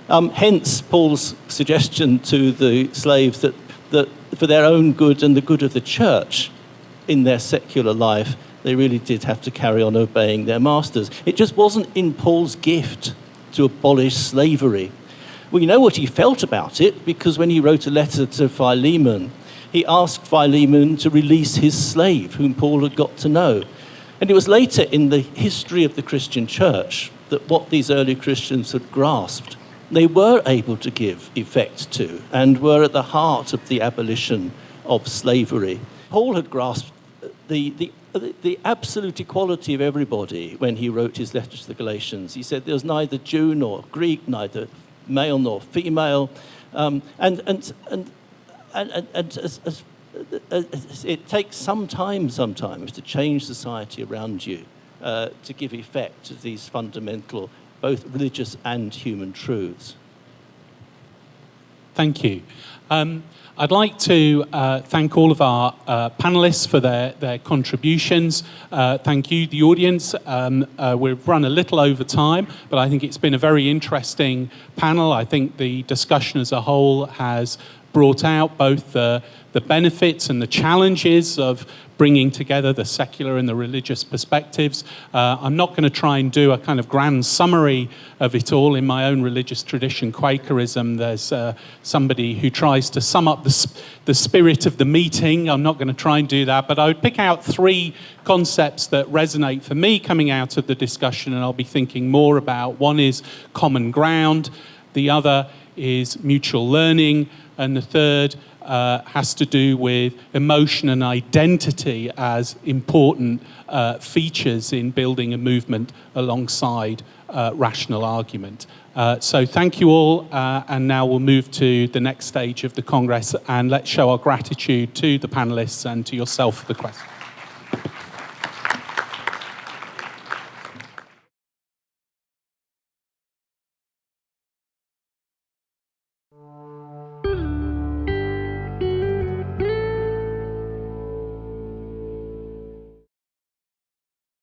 Hence Paul's suggestion to the slaves that for their own good and the good of the church in their secular life, they really did have to carry on obeying their masters. It just wasn't in Paul's gift to abolish slavery. We know what he felt about it, because when he wrote a letter to Philemon, he asked Philemon to release his slave, whom Paul had got to know. And it was later in the history of the Christian church that what these early Christians had grasped, they were able to give effect to, and were at the heart of the abolition of slavery. Paul had grasped the absolute equality of everybody when he wrote his letter to the Galatians. He said there was neither Jew nor Greek, neither male nor female, it takes some time sometimes to change society around you, to give effect to these fundamental, both religious and human truths. Thank you. I'd like to thank all of our panelists for their contributions. Thank you, the audience. We've run a little over time, but I think it's been a very interesting panel. I think the discussion as a whole has brought out both the benefits and the challenges of bringing together the secular and the religious perspectives. I'm not going to try and do a kind of grand summary of it all. In my own religious tradition, Quakerism, there's somebody who tries to sum up the spirit of the meeting. I'm not going to try and do that, but I would pick out 3 concepts that resonate for me coming out of the discussion, and I'll be thinking more about. One is common ground, the other is mutual learning, and the third has to do with emotion and identity as important features in building a movement alongside rational argument. So thank you all, and now we'll move to the next stage of the Congress, and let's show our gratitude to the panelists and to yourself for the question.